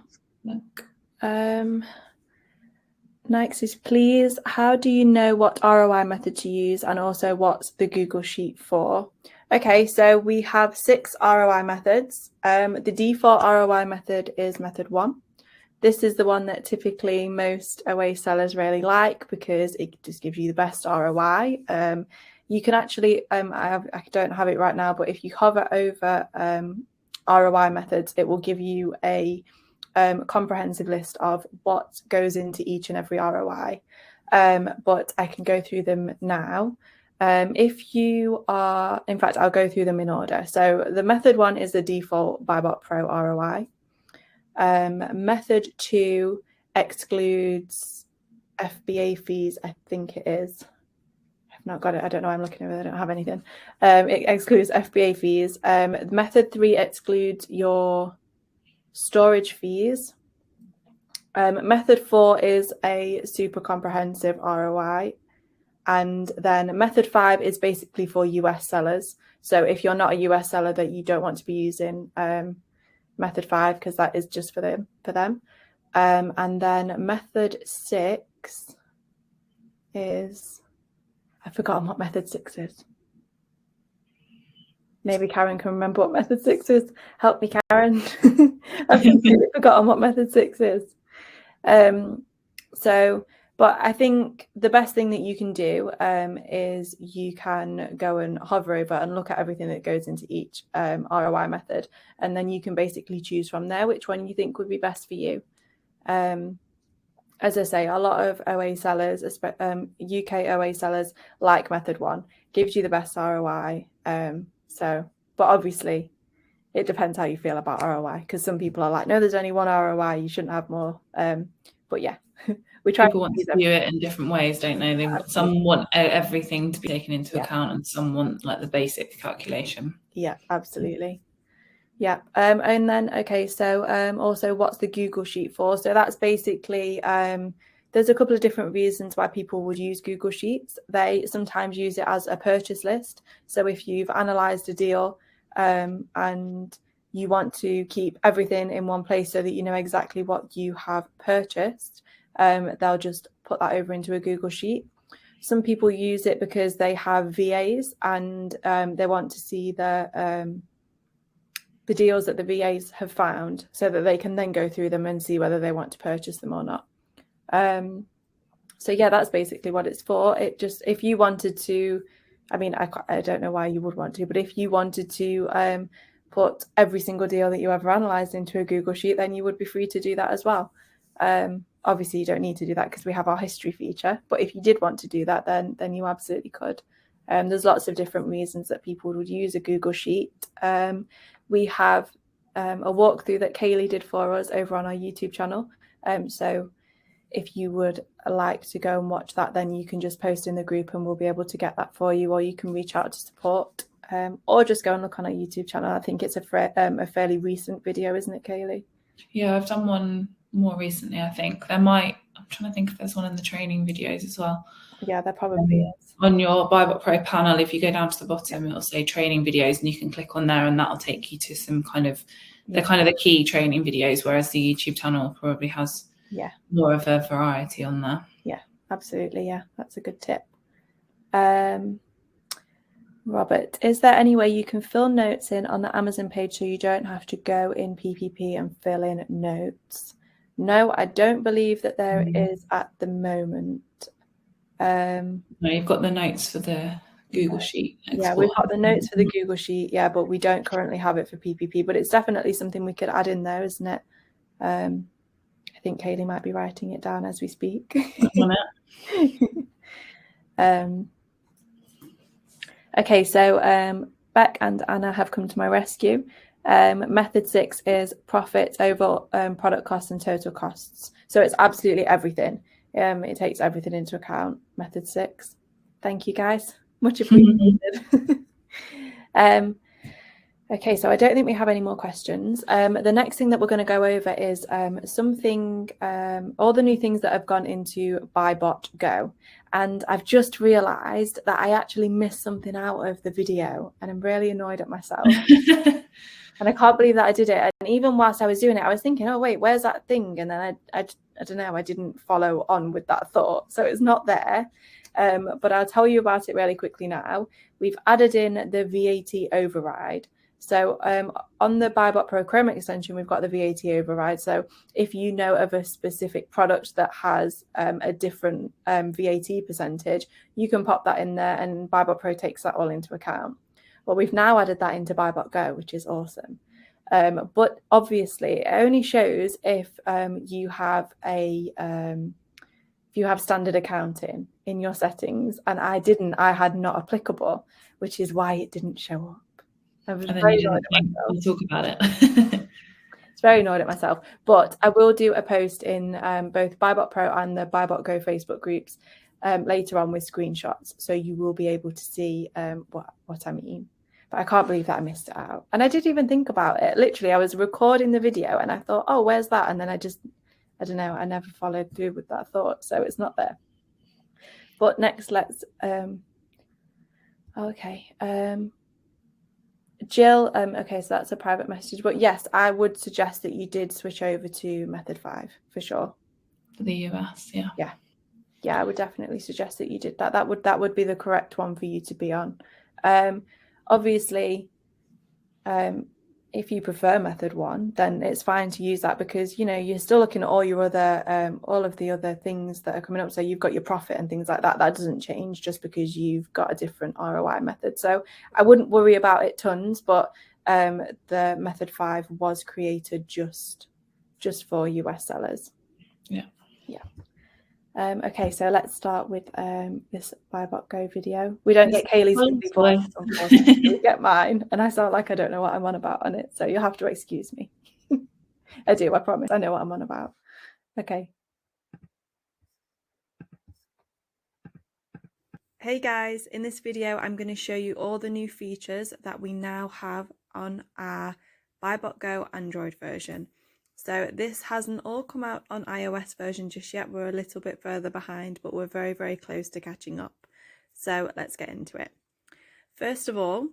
Nike says, please, how do you know what ROI method to use, and also what's the Google Sheet for? Okay, so we have 6 ROI methods. The default ROI method is method 1. This is the one that typically most away sellers really like because it just gives you the best ROI. You can actually, I don't have it right now, but if you hover over ROI methods, it will give you a comprehensive list of what goes into each and every ROI. But I can go through them now. If you are, in fact, I'll go through them in order. So the method 1 is the default BuyBotPro ROI. Method 2 excludes FBA fees, I think it is. I've not got it. I don't know. I'm looking over. I don't have anything. It excludes FBA fees. Method 3 excludes your storage fees. Method 4 is a super comprehensive ROI. And then method 5 is basically for US sellers. So if you're not a US seller, that you don't want to be using method 5, because that is just for them. And then method 6 is, I've forgotten what method 6 is. Maybe Karen can remember what method 6 is. Help me, Karen. I've completely forgotten what method 6 is. But I think the best thing that you can do is you can go and hover over and look at everything that goes into each ROI method. And then you can basically choose from there which one you think would be best for you. As I say, a lot of OA sellers, UK OA sellers, like method 1, gives you the best ROI. But obviously it depends how you feel about ROI, because some people are like, no, there's only one ROI, you shouldn't have more. But yeah, we try. People want to view it in different ways, don't they? Some want everything to be taken into account, and some want like the basic calculation. Yeah, absolutely. Yeah. And then, okay, so also what's the Google Sheet for? So that's basically, there's a couple of different reasons why people would use Google Sheets. They sometimes use it as a purchase list. So if you've analysed a deal and you want to keep everything in one place so that you know exactly what you have purchased, they'll just put that over into a Google Sheet. Some people use it because they have VAs and they want to see the deals that the VAs have found so that they can then go through them and see whether they want to purchase them or not. So yeah, that's basically what it's for. It just, if you wanted to, I mean, I don't know why you would want to, but if you wanted to put every single deal that you ever analysed into a Google Sheet, then you would be free to do that as well. Obviously, you don't need to do that because we have our history feature. But if you did want to do that, then you absolutely could. There's lots of different reasons that people would use a Google Sheet. We have a walkthrough that Kayleigh did for us over on our YouTube channel. So if you would like to go and watch that, then you can just post in the group and we'll be able to get that for you, or you can reach out to support, or just go and look on our YouTube channel. I think it's a fairly recent video, isn't it, Kayleigh? Yeah, I've done one more recently, I think. I'm trying to think if there's one in the training videos as well. Yeah, there probably is. On your BuyBotPro panel, if you go down to the bottom, it'll say training videos, and you can click on there and that'll take you to some kind of the key training videos, whereas the YouTube channel probably has more of a variety on there. Yeah, absolutely. Yeah, that's a good tip. Robert, is there any way you can fill notes in on the Amazon page so you don't have to go in PPP and fill in notes? No, I don't believe that there is at the moment. No, you've got the notes for the Google Sheet. Yeah, we've got the notes for the Google Sheet, but we don't currently have it for PPP, but it's definitely something we could add in there, isn't it? I think Kayleigh might be writing it down as we speak. Okay, so Beck and Anna have come to my rescue. Method 6 is profit over product costs and total costs. So it's absolutely everything. It takes everything into account, method 6. Thank you, guys. Much appreciated. Okay, so I don't think we have any more questions. The next thing that we're going to go over is all the new things that have gone into BuyBot Go. And I've just realised that I actually missed something out of the video, and I'm really annoyed at myself. And I can't believe that I did it. And even whilst I was doing it, I was thinking, oh, wait, where's that thing? And then I don't know, I didn't follow on with that thought. So it's not there. But I'll tell you about it really quickly now. We've added in the VAT override. So on the BuyBotPro Chrome extension, we've got the VAT override. So if you know of a specific product that has a different VAT percentage, you can pop that in there and BuyBotPro takes that all into account. Well, we've now added that into BuyBot Go, which is awesome. But obviously, it only shows if you have standard accounting in your settings, and I didn't. I had not applicable, which is why it didn't show up. I was very annoyed at myself. Talk about it. It's very annoyed at myself. But I will do a post in both BuyBotPro and the BuyBot Go Facebook groups later on with screenshots, so you will be able to see what I mean. But I can't believe that I missed it out. And I didn't even think about it. Literally, I was recording the video and I thought, oh, where's that? And then I don't know, I never followed through with that thought. So it's not there. But next, let's, Jill, okay, so that's a private message. But yes, I would suggest that you did switch over to method 5 for sure. For the US, yeah. Yeah, I would definitely suggest that you did that. That would be the correct one for you to be on. Obviously, if you prefer method 1, then it's fine to use that, because you're still looking at all your other all of the other things that are coming up. So you've got your profit and things like that. That doesn't change just because you've got a different ROI method. So I wouldn't worry about it tons, but the method 5 was created just for US sellers. Yeah. Okay, so let's start with this BuyBot Go video. We don't get Kayleigh's lovely voice, unfortunately. We get mine, and I sound like I don't know what I'm on about on it, so you'll have to excuse me. I do, I promise. I know what I'm on about. Okay. Hey guys, in this video I'm going to show you all the new features that we now have on our BuyBot Go Android version. So this hasn't all come out on iOS version just yet. We're a little bit further behind, but we're very, very close to catching up. So let's get into it. First of all,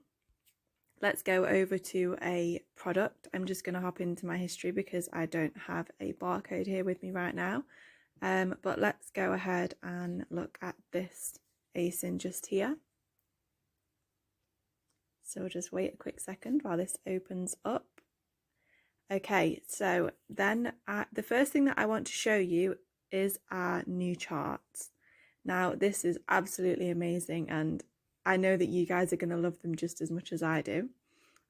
let's go over to a product. I'm just going to hop into my history because I don't have a barcode here with me right now. But let's go ahead and look at this ASIN just here. So we'll just wait a quick second while this opens up. Okay, so then the first thing that I want to show you is our new charts. Now this is absolutely amazing, and I know that you guys are going to love them just as much as I do.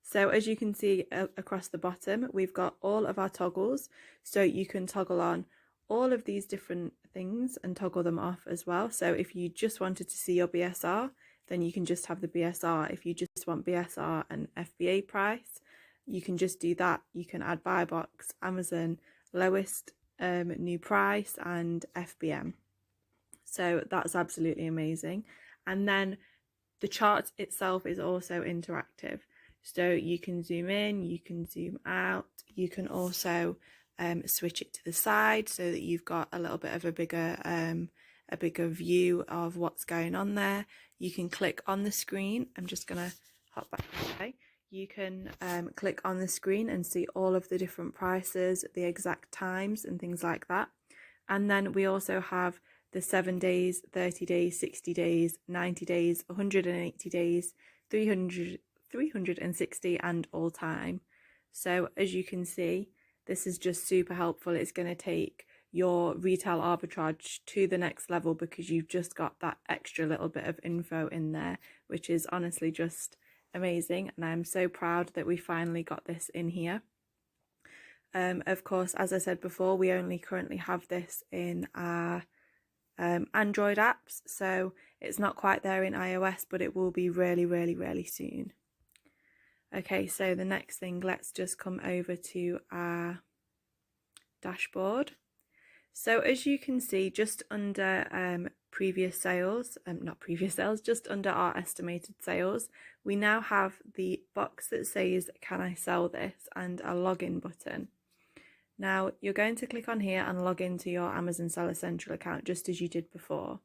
So as you can see across the bottom, we've got all of our toggles, so you can toggle on all of these different things and toggle them off as well. So if you just wanted to see your BSR, then you can just have the BSR. If you just want BSR and FBA price, you can just do that. You can add buy box, Amazon, lowest new price, and FBM. So that's absolutely amazing. And then the chart itself is also interactive. So you can zoom in, you can zoom out, you can also switch it to the side so that you've got a little bit of a bigger view of what's going on there. You can click on the screen. I'm just gonna hop back. Okay. You can click on the screen and see all of the different prices, the exact times and things like that. And then we also have the 7 days, 30 days, 60 days, 90 days, 180 days, 360 and all time. So as you can see, this is just super helpful. It's going to take your retail arbitrage to the next level because you've just got that extra little bit of info in there, which is honestly just amazing. And I'm so proud that we finally got this in here. Of course, as I said before, we only currently have this in our Android apps, so it's not quite there in iOS, but it will be really, really, really soon. Okay, so the next thing, let's just come over to our dashboard. So as you can see, just under previous sales, just under our estimated sales, we now have the box that says, can I sell this, and a login button. Now you're going to click on here and log into your Amazon Seller Central account just as you did before.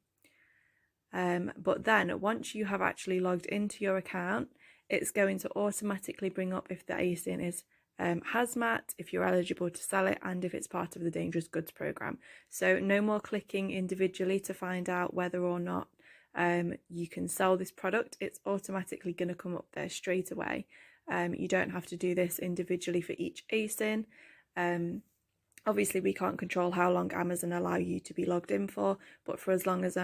But then once you have actually logged into your account, it's going to automatically bring up if the ASIN is hazmat, if you're eligible to sell it, and if it's part of the dangerous goods program. So no more clicking individually to find out whether or not you can sell this product. It's automatically going to come up there straight away. You don't have to do this individually for each ASIN. Obviously we can't control how long Amazon allow you to be logged in for, but for as long as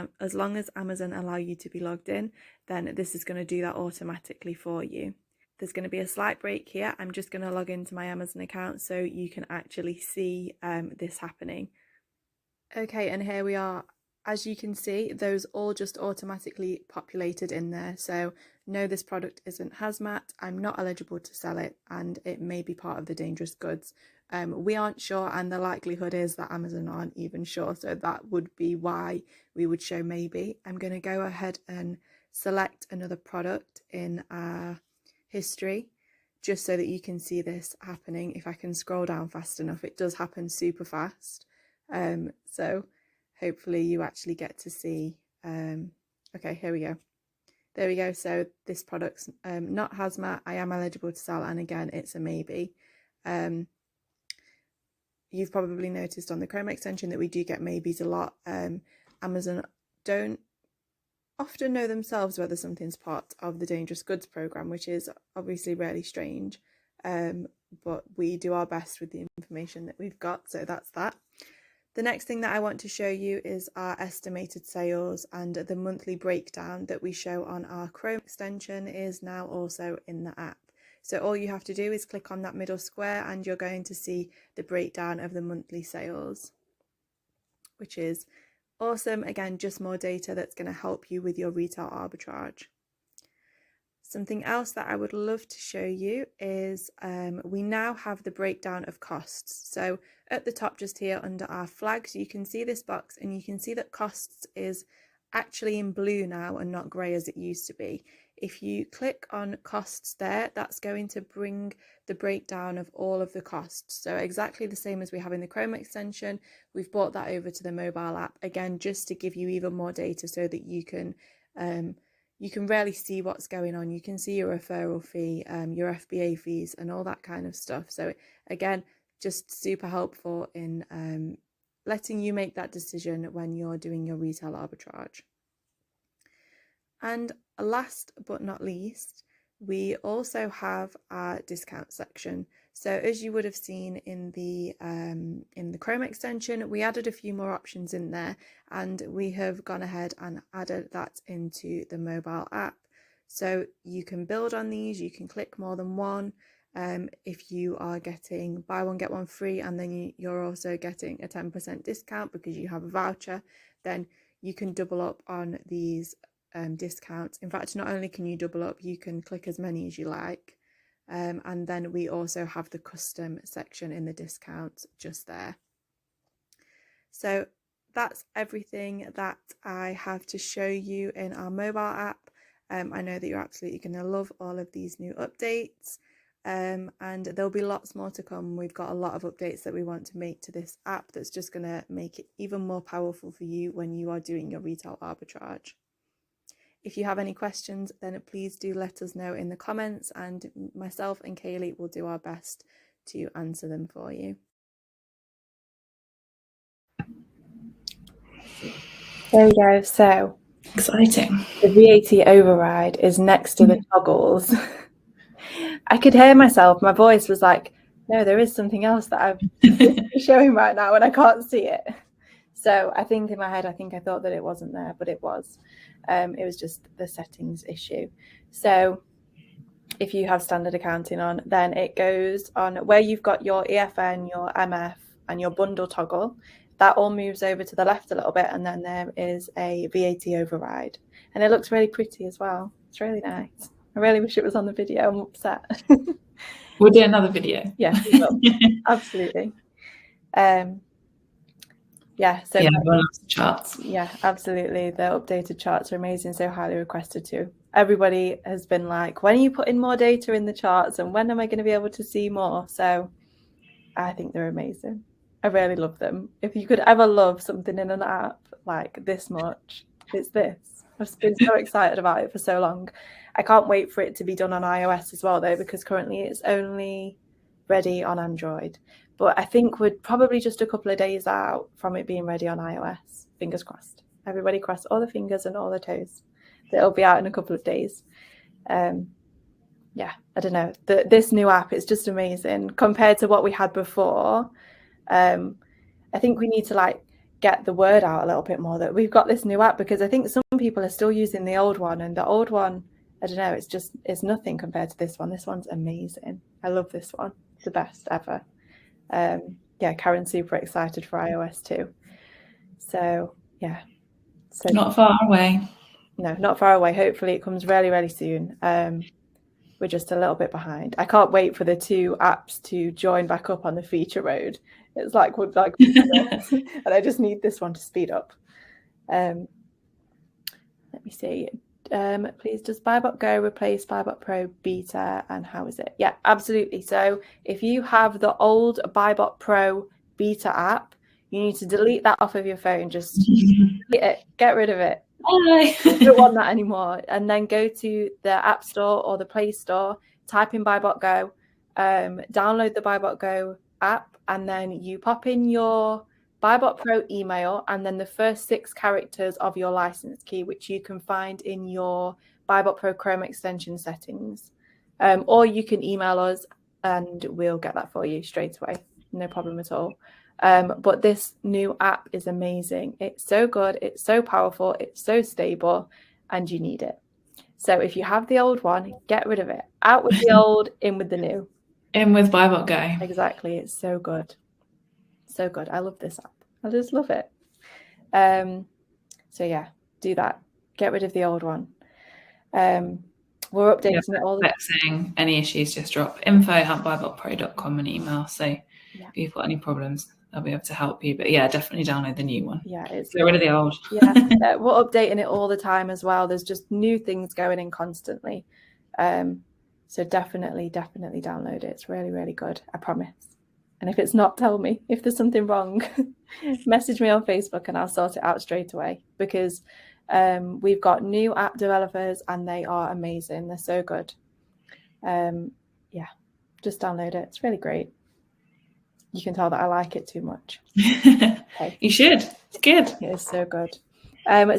Amazon allow you to be logged in, then this is going to do that automatically for you. There's going to be a slight break here. I'm just going to log into my Amazon account so you can actually see this happening. Okay, and here we are. As you can see, those all just automatically populated in there. So no, this product isn't hazmat, I'm not eligible to sell it, and it may be part of the dangerous goods. We aren't sure, and the likelihood is that Amazon aren't even sure, so that would be why we would show maybe. I'm going to go ahead and select another product in our history just so that you can see this happening. If I can scroll down fast enough, it does happen super fast. So hopefully you actually get to see. Okay, here we go. There we go. So this product's not hazmat, I am eligible to sell, and again it's a maybe. You've probably noticed on the Chrome extension that we do get maybes a lot, and Amazon don't often know themselves whether something's part of the dangerous goods program, which is obviously really strange. But we do our best with the information that we've got, so that's that. The next thing that I want to show you is our estimated sales, and the monthly breakdown that we show on our Chrome extension is now also in the app. So all you have to do is click on that middle square and you're going to see the breakdown of the monthly sales, which is awesome. Again, just more data that's going to help you with your retail arbitrage. Something else that I would love to show you is we now have the breakdown of costs. So at the top just here under our flags, you can see this box and you can see that costs is actually in blue now and not grey as it used to be. If you click on costs there, that's going to bring the breakdown of all of the costs. So exactly the same as we have in the Chrome extension, we've brought that over to the mobile app, again, just to give you even more data so that you can really see what's going on. You can see your referral fee, your FBA fees and all that kind of stuff. So again, just super helpful in letting you make that decision when you're doing your retail arbitrage. And last but not least, we also have our discount section. So as you would have seen in the Chrome extension, we added a few more options in there, and we have gone ahead and added that into the mobile app. So you can build on these, you can click more than one. If you are getting buy one, get one free, and then you're also getting a 10% discount because you have a voucher, then you can double up on these discounts. In fact, not only can you double up, you can click as many as you like. And then we also have the custom section in the discounts just there. So that's everything that I have to show you in our mobile app. I know that you're absolutely going to love all of these new updates, and there'll be lots more to come. We've got a lot of updates that we want to make to this app that's just going to make it even more powerful for you when you are doing your retail arbitrage. If you have any questions, then please do let us know in the comments, and myself and Kayleigh will do our best to answer them for you. There we go. So exciting. The VAT override is next to the toggles. I could hear myself. My voice was like, no, there is something else that I'm showing right now and I can't see it. So I think in my head, I thought that it wasn't there, but it was. It was just the settings issue. So if you have standard accounting on, then it goes on where you've got your EFN, your MF and your bundle toggle. That all moves over to the left a little bit, and then there is a VAT override. And it looks really pretty as well. It's really nice. I really wish it was on the video. I'm upset. We'll do another video. Yeah, we will. Absolutely. Yeah, so everyone loves the charts. Yeah, absolutely. The updated charts are amazing, so highly requested too. Everybody has been like, when are you putting more data in the charts and when am I going to be able to see more? So I think they're amazing. I really love them. If you could ever love something in an app like this much, it's this. I've been so excited about it for so long. I can't wait for it to be done on iOS as well though, because currently it's only ready on Android. But I think we're probably just a couple of days out from it being ready on iOS. Fingers crossed. Everybody cross all the fingers and all the toes. It'll be out in a couple of days. Yeah, I don't know. This new app is just amazing compared to what we had before. I think we need to get the word out a little bit more that we've got this new app, because I think some people are still using the old one, and the old one, I don't know, it's nothing compared to this one. This one's amazing. I love this one. It's the best ever. Yeah, Karen's super excited for iOS too. So yeah. So not far away. No, not far away. Hopefully it comes really, really soon. We're just a little bit behind. I can't wait for the two apps to join back up on the feature road. It's like and I just need this one to speed up. Let me see. Please, does BuyBot Go replace BuyBotPro beta, and how is it? Yeah, absolutely. So if you have the old BuyBotPro beta app, you need to delete that off of your phone. Just delete it, get rid of it. I don't want that anymore. And then go to the App Store or the Play Store, type in BuyBot Go, download the BuyBot Go app, and then you pop in your BuyBotPro email, and then the first 6 characters of your license key, which you can find in your BuyBotPro Chrome extension settings. Or you can email us and we'll get that for you straight away. No problem at all. But this new app is amazing. It's so good. It's so powerful. It's so stable, and you need it. So if you have the old one, get rid of it. Out with the old, in with the new. In with BuyBot Go. Exactly. It's so good. So good. I love this app. I just love it. So yeah, do that. Get rid of the old one. We're updating it all the time. Any issues, just drop info@buybotpro.com an email. So if you've got any problems, I'll be able to help you. But yeah, definitely download the new one. Yeah, it's get rid of the old. Yeah, we're updating it all the time as well. There's just new things going in constantly. So definitely download it. It's really, really good. I promise. And if it's not, tell me. If there's something wrong, message me on Facebook and I'll sort it out straight away, because we've got new app developers and they are amazing. They're so good. Yeah, just download it. It's really great. You can tell that I like it too much. Okay. You should. It's good. It is so good.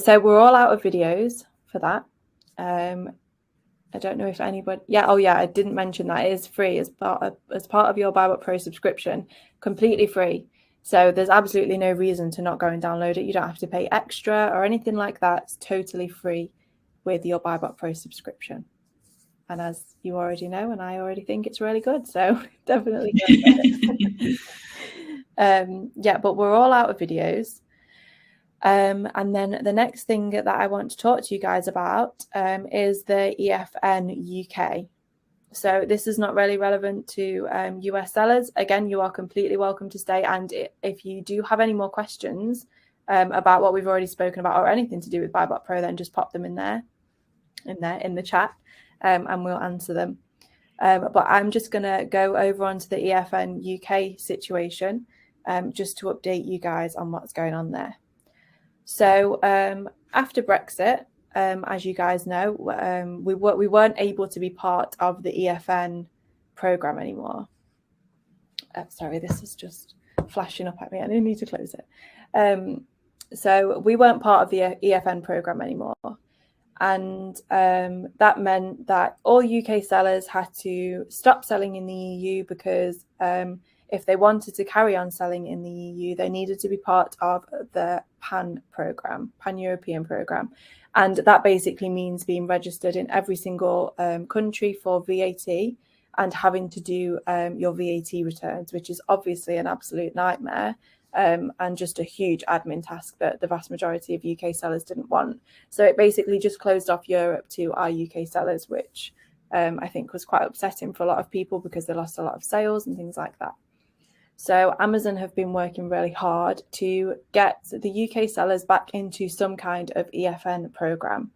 So we're all out of videos for that. I don't know if anybody. Yeah. Oh, yeah. I didn't mention that it is free as part of your BuyBotPro subscription, completely free. So there's absolutely no reason to not go and download it. You don't have to pay extra or anything like that. It's totally free with your BuyBotPro subscription. And as you already know, and I already think it's really good, so definitely go for it. Yeah, but we're all out of videos. And then the next thing that I want to talk to you guys about is the EFN UK. So this is not really relevant to US sellers. Again, you are completely welcome to stay. And if you do have any more questions about what we've already spoken about or anything to do with BuyBotPro, then just pop them in the chat. And we'll answer them. But I'm just going to go over onto the EFN UK situation just to update you guys on what's going on there. So after Brexit, as you guys know, we weren't able to be part of the EFN program anymore. Sorry, this is just flashing up at me. I need to close it. So we weren't part of the EFN program anymore. And that meant that all UK sellers had to stop selling in the EU because if they wanted to carry on selling in the EU, they needed to be part of the Pan-European program. And that basically means being registered in every single country for VAT and having to do your VAT returns, which is obviously an absolute nightmare. And just a huge admin task that the vast majority of UK sellers didn't want. So it basically just closed off Europe to our UK sellers, which I think was quite upsetting for a lot of people because they lost a lot of sales and things like that. So Amazon have been working really hard to get the UK sellers back into some kind of EFN program.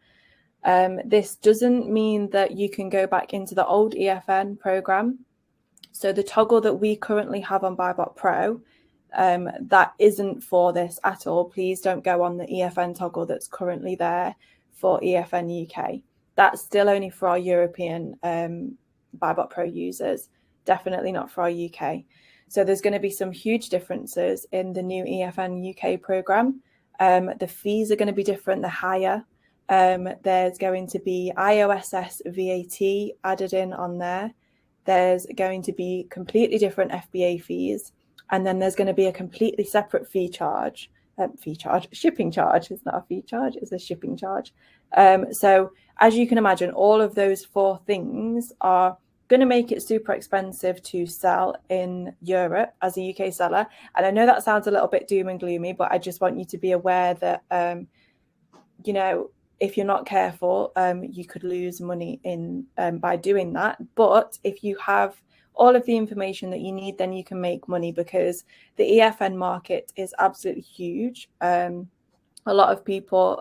This doesn't mean that you can go back into the old EFN program. So the toggle that we currently have on BuyBotPro, that isn't for this at all. Please don't go on the EFN toggle that's currently there for EFN UK. That's still only for our European BuyBotPro users, definitely not for our UK. So there's going to be some huge differences in the new EFN UK program. The fees are going to be different, they're higher. There's going to be IOSS VAT added in on there. There's going to be completely different FBA fees. And then there's going to be a completely separate shipping charge. It's not a fee charge, it's a shipping charge. So as you can imagine, all of those 4 things are going to make it super expensive to sell in Europe as a UK seller. And I know that sounds a little bit doom and gloomy, but I just want you to be aware that, you know, if you're not careful, you could lose money by doing that. But if you have all of the information that you need, then you can make money, because the EFN market is absolutely huge. A lot of people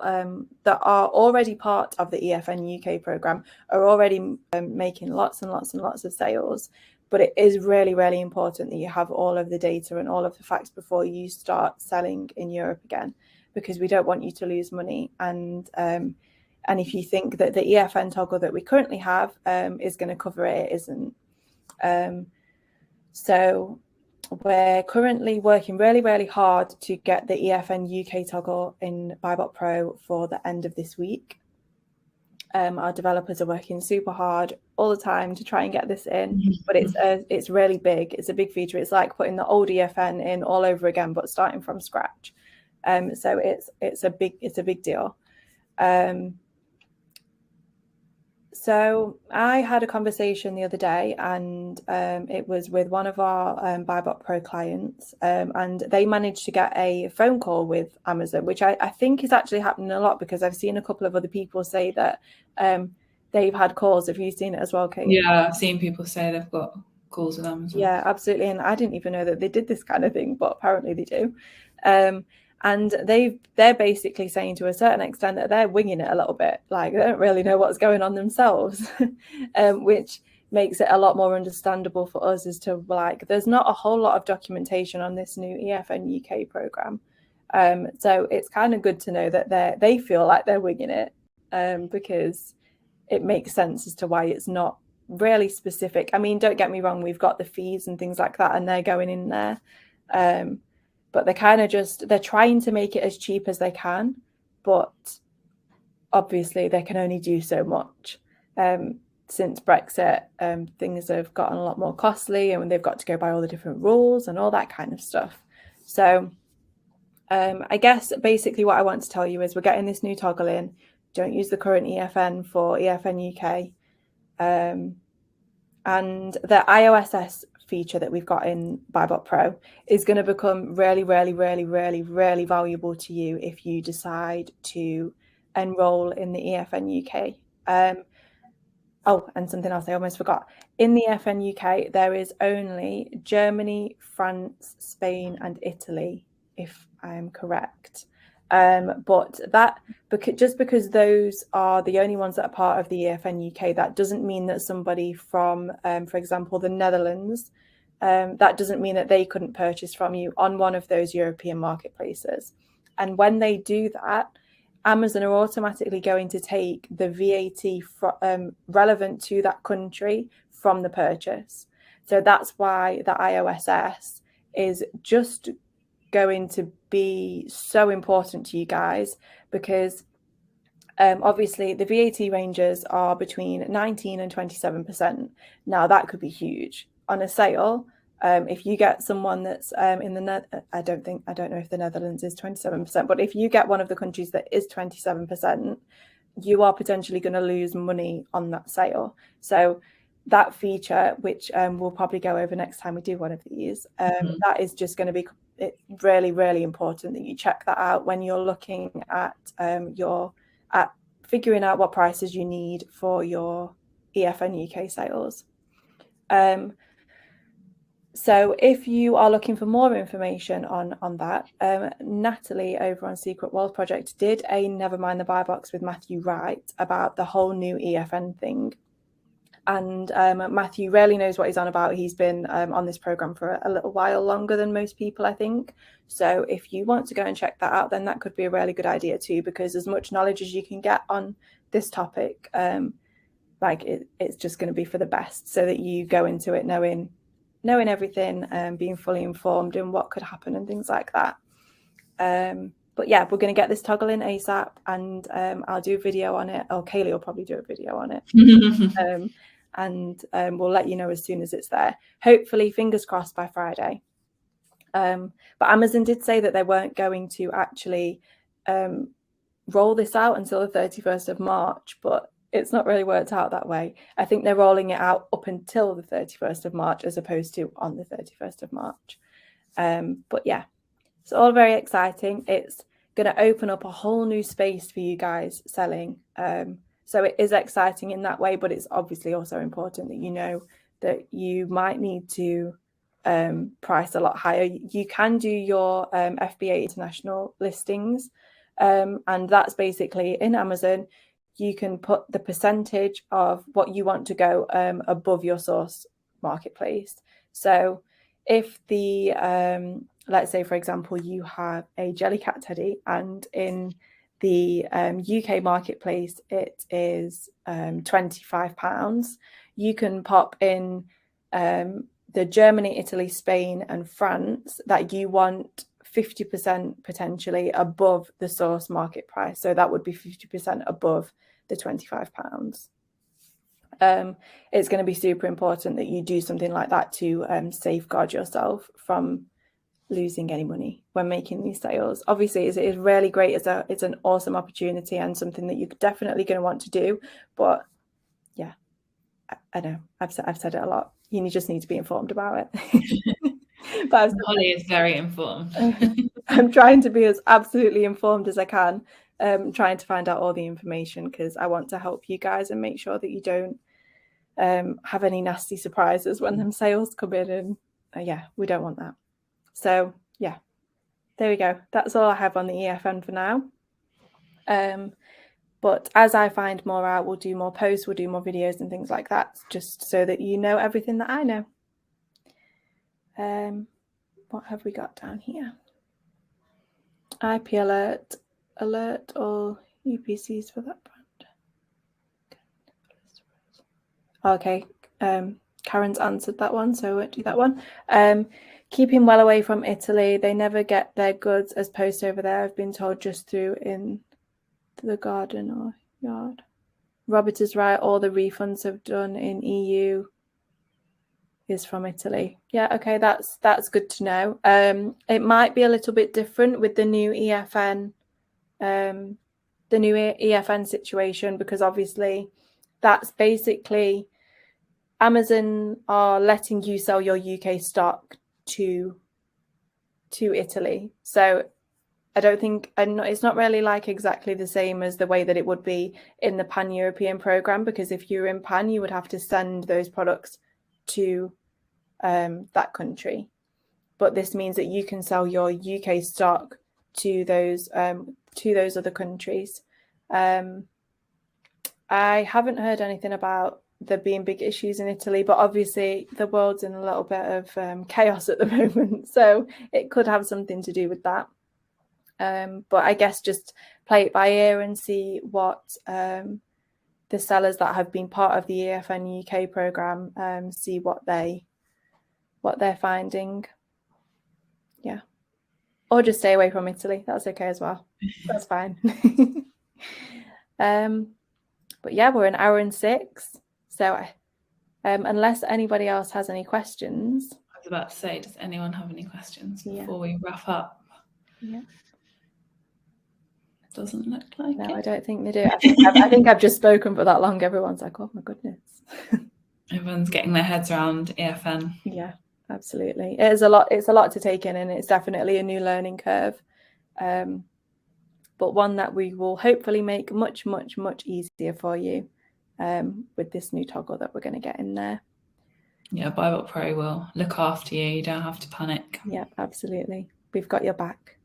that are already part of the EFN UK program are already making lots and lots and lots of sales. But it is really, really important that you have all of the data and all of the facts before you start selling in Europe again, because we don't want you to lose money. And if you think that the EFN toggle that we currently have is going to cover it, it isn't. So we're currently working really, really hard to get the EFN UK toggle in BuyBotPro for the end of this week. Our developers are working super hard all the time to try and get this in, but it's really big. It's a big feature. It's like putting the old EFN in all over again, but starting from scratch. So it's a big deal. So I had a conversation the other day, and it was with one of our BuyBotPro clients, and they managed to get a phone call with Amazon, which I think is actually happening a lot, because I've seen a couple of other people say that they've had calls. Have you seen it as well, Kate? Yeah, I've seen people say they've got calls with Amazon. Yeah, absolutely. And I didn't even know that they did this kind of thing, but apparently they do. And they're basically saying to a certain extent that they're winging it a little bit, like they don't really know what's going on themselves, which makes it a lot more understandable for us as to, like, there's not a whole lot of documentation on this new EFN UK program. So it's kind of good to know that they feel like they're winging it, because it makes sense as to why it's not really specific. I mean, don't get me wrong, we've got the fees and things like that, and they're going in there. But they're kind of they're trying to make it as cheap as they can, but obviously they can only do so much. Since Brexit, things have gotten a lot more costly, and they've got to go by all the different rules and all that kind of stuff. So I guess basically what I want to tell you is we're getting this new toggle in. Don't use the current EFN for EFN UK. And the iOSS feature that we've got in BuyBotPro is going to become really, really, really, really, really valuable to you if you decide to enroll in the EFN UK. Oh, and something else I almost forgot. In the EFN UK, there is only Germany, France, Spain, and Italy, if I'm correct. But just because those are the only ones that are part of the EFN UK, that doesn't mean that somebody from, for example, the Netherlands, that doesn't mean that they couldn't purchase from you on one of those European marketplaces. And when they do that, Amazon are automatically going to take the VAT relevant to that country from the purchase. So that's why the iOSS is just going to be so important to you guys, because obviously the VAT ranges are between 19 and 27%. Now that could be huge on a sale. If you get someone that's in the I don't know if the Netherlands is 27%, but if you get one of the countries that is 27%, you are potentially going to lose money on that sale. So that feature, which we'll probably go over next time we do one of these, that is just going to be really, really important that you check that out when you're looking at figuring out what prices you need for your EFN UK sales. So if you are looking for more information on that, Natalie over on Secret World Project did a Never Mind the Buy Box with Matthew Wright about the whole new EFN thing. And Matthew really knows what he's on about. He's been on this program for a little while longer than most people, I think. So if you want to go and check that out, then that could be a really good idea too, because as much knowledge as you can get on this topic, it's just going to be for the best, so that you go into it knowing everything, being fully informed and what could happen and things like that. But yeah, we're going to get this toggle in ASAP, and I'll do a video on it. Or Kayleigh will probably do a video on it. And we'll let you know as soon as it's there. Hopefully, fingers crossed, by Friday. But Amazon did say that they weren't going to actually roll this out until the 31st of March, but it's not really worked out that way. I think they're rolling it out up until the 31st of March as opposed to on the 31st of March. But yeah, it's all very exciting. It's going to open up a whole new space for you guys selling. So it is exciting in that way, but it's obviously also important that you know that you might need to price a lot higher. You can do your FBA international listings, and that's basically in Amazon. You can put the percentage of what you want to go above your source marketplace. So if the, let's say, for example, you have a Jellycat teddy, and in the UK marketplace, it is £25, you can pop in the Germany, Italy, Spain, and France, that you want 50% potentially above the source market price. So that would be 50% above the £25. It's going to be super important that you do something like that to safeguard yourself from losing any money when making these sales. Obviously, it is really great. It's an awesome opportunity and something that you're definitely going to want to do. But yeah, I know I've said it a lot. You just need to be informed about it. But Hollie is very informed. I'm trying to be as absolutely informed as I can, trying to find out all the information, because I want to help you guys and make sure that you don't have any nasty surprises when them sales come in, and yeah, we don't want that. So yeah, there we go. That's all I have on the EFN for now. But as I find more out, we'll do more posts, we'll do more videos and things like that, just so that you know everything that I know. What have we got down here? IP alert all UPCs for that brand. Okay, Karen's answered that one, so I won't do that one. Keeping well away from Italy. They never get their goods as post over there. I've been told just through in the garden or yard. Robert is right. All the refunds have done in EU is from Italy. Yeah, okay, that's good to know. It might be a little bit different with the new EFN, situation, because obviously that's basically Amazon are letting you sell your UK stock to Italy. So I don't think, it's not really like exactly the same as the way that it would be in the pan-European program, because if you're in pan, you would have to send those products to that country. But this means that you can sell your UK stock to those other countries. I haven't heard anything about there being big issues in Italy, but obviously the world's in a little bit of chaos at the moment, so it could have something to do with that. But I guess just play it by ear and see what the sellers that have been part of the EFN UK program, see what they're finding. Yeah, or just stay away from Italy. That's okay as well. That's fine. But yeah, we're an hour and 6. So unless anybody else has any questions. I was about to say, does anyone have any questions before we wrap up? Yeah. It doesn't look like it. No, I don't think they do. I think I've just spoken for that long. Everyone's like, oh my goodness. Everyone's getting their heads around EFN. Yeah, absolutely. It's a lot to take in, and it's definitely a new learning curve. But one that we will hopefully make much, much, much easier for you with this new toggle that we're going to get in there. Yeah, BuyBotPro will look after you. You don't have to panic. Yeah, absolutely. We've got your back.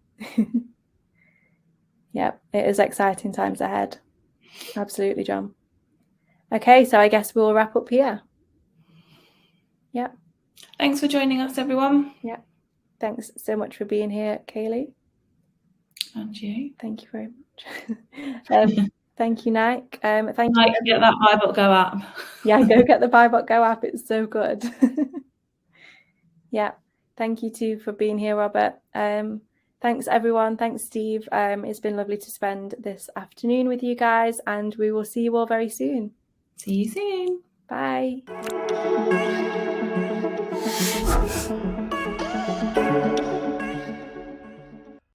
Yeah, it is exciting times ahead. Absolutely, John. Okay, so I guess we'll wrap up here. Yeah. Thanks for joining us, everyone. Yeah. Thanks so much for being here, Kayleigh. And you. Thank you very much. Thank you, Nike. Thank you. Get that BuyBot Go app. Yeah, go get the BuyBot Go app. It's so good. Yeah. Thank you too for being here, Robert. Thanks, everyone. Thanks, Steve. It's been lovely to spend this afternoon with you guys, and we will see you all very soon. See you soon. Bye.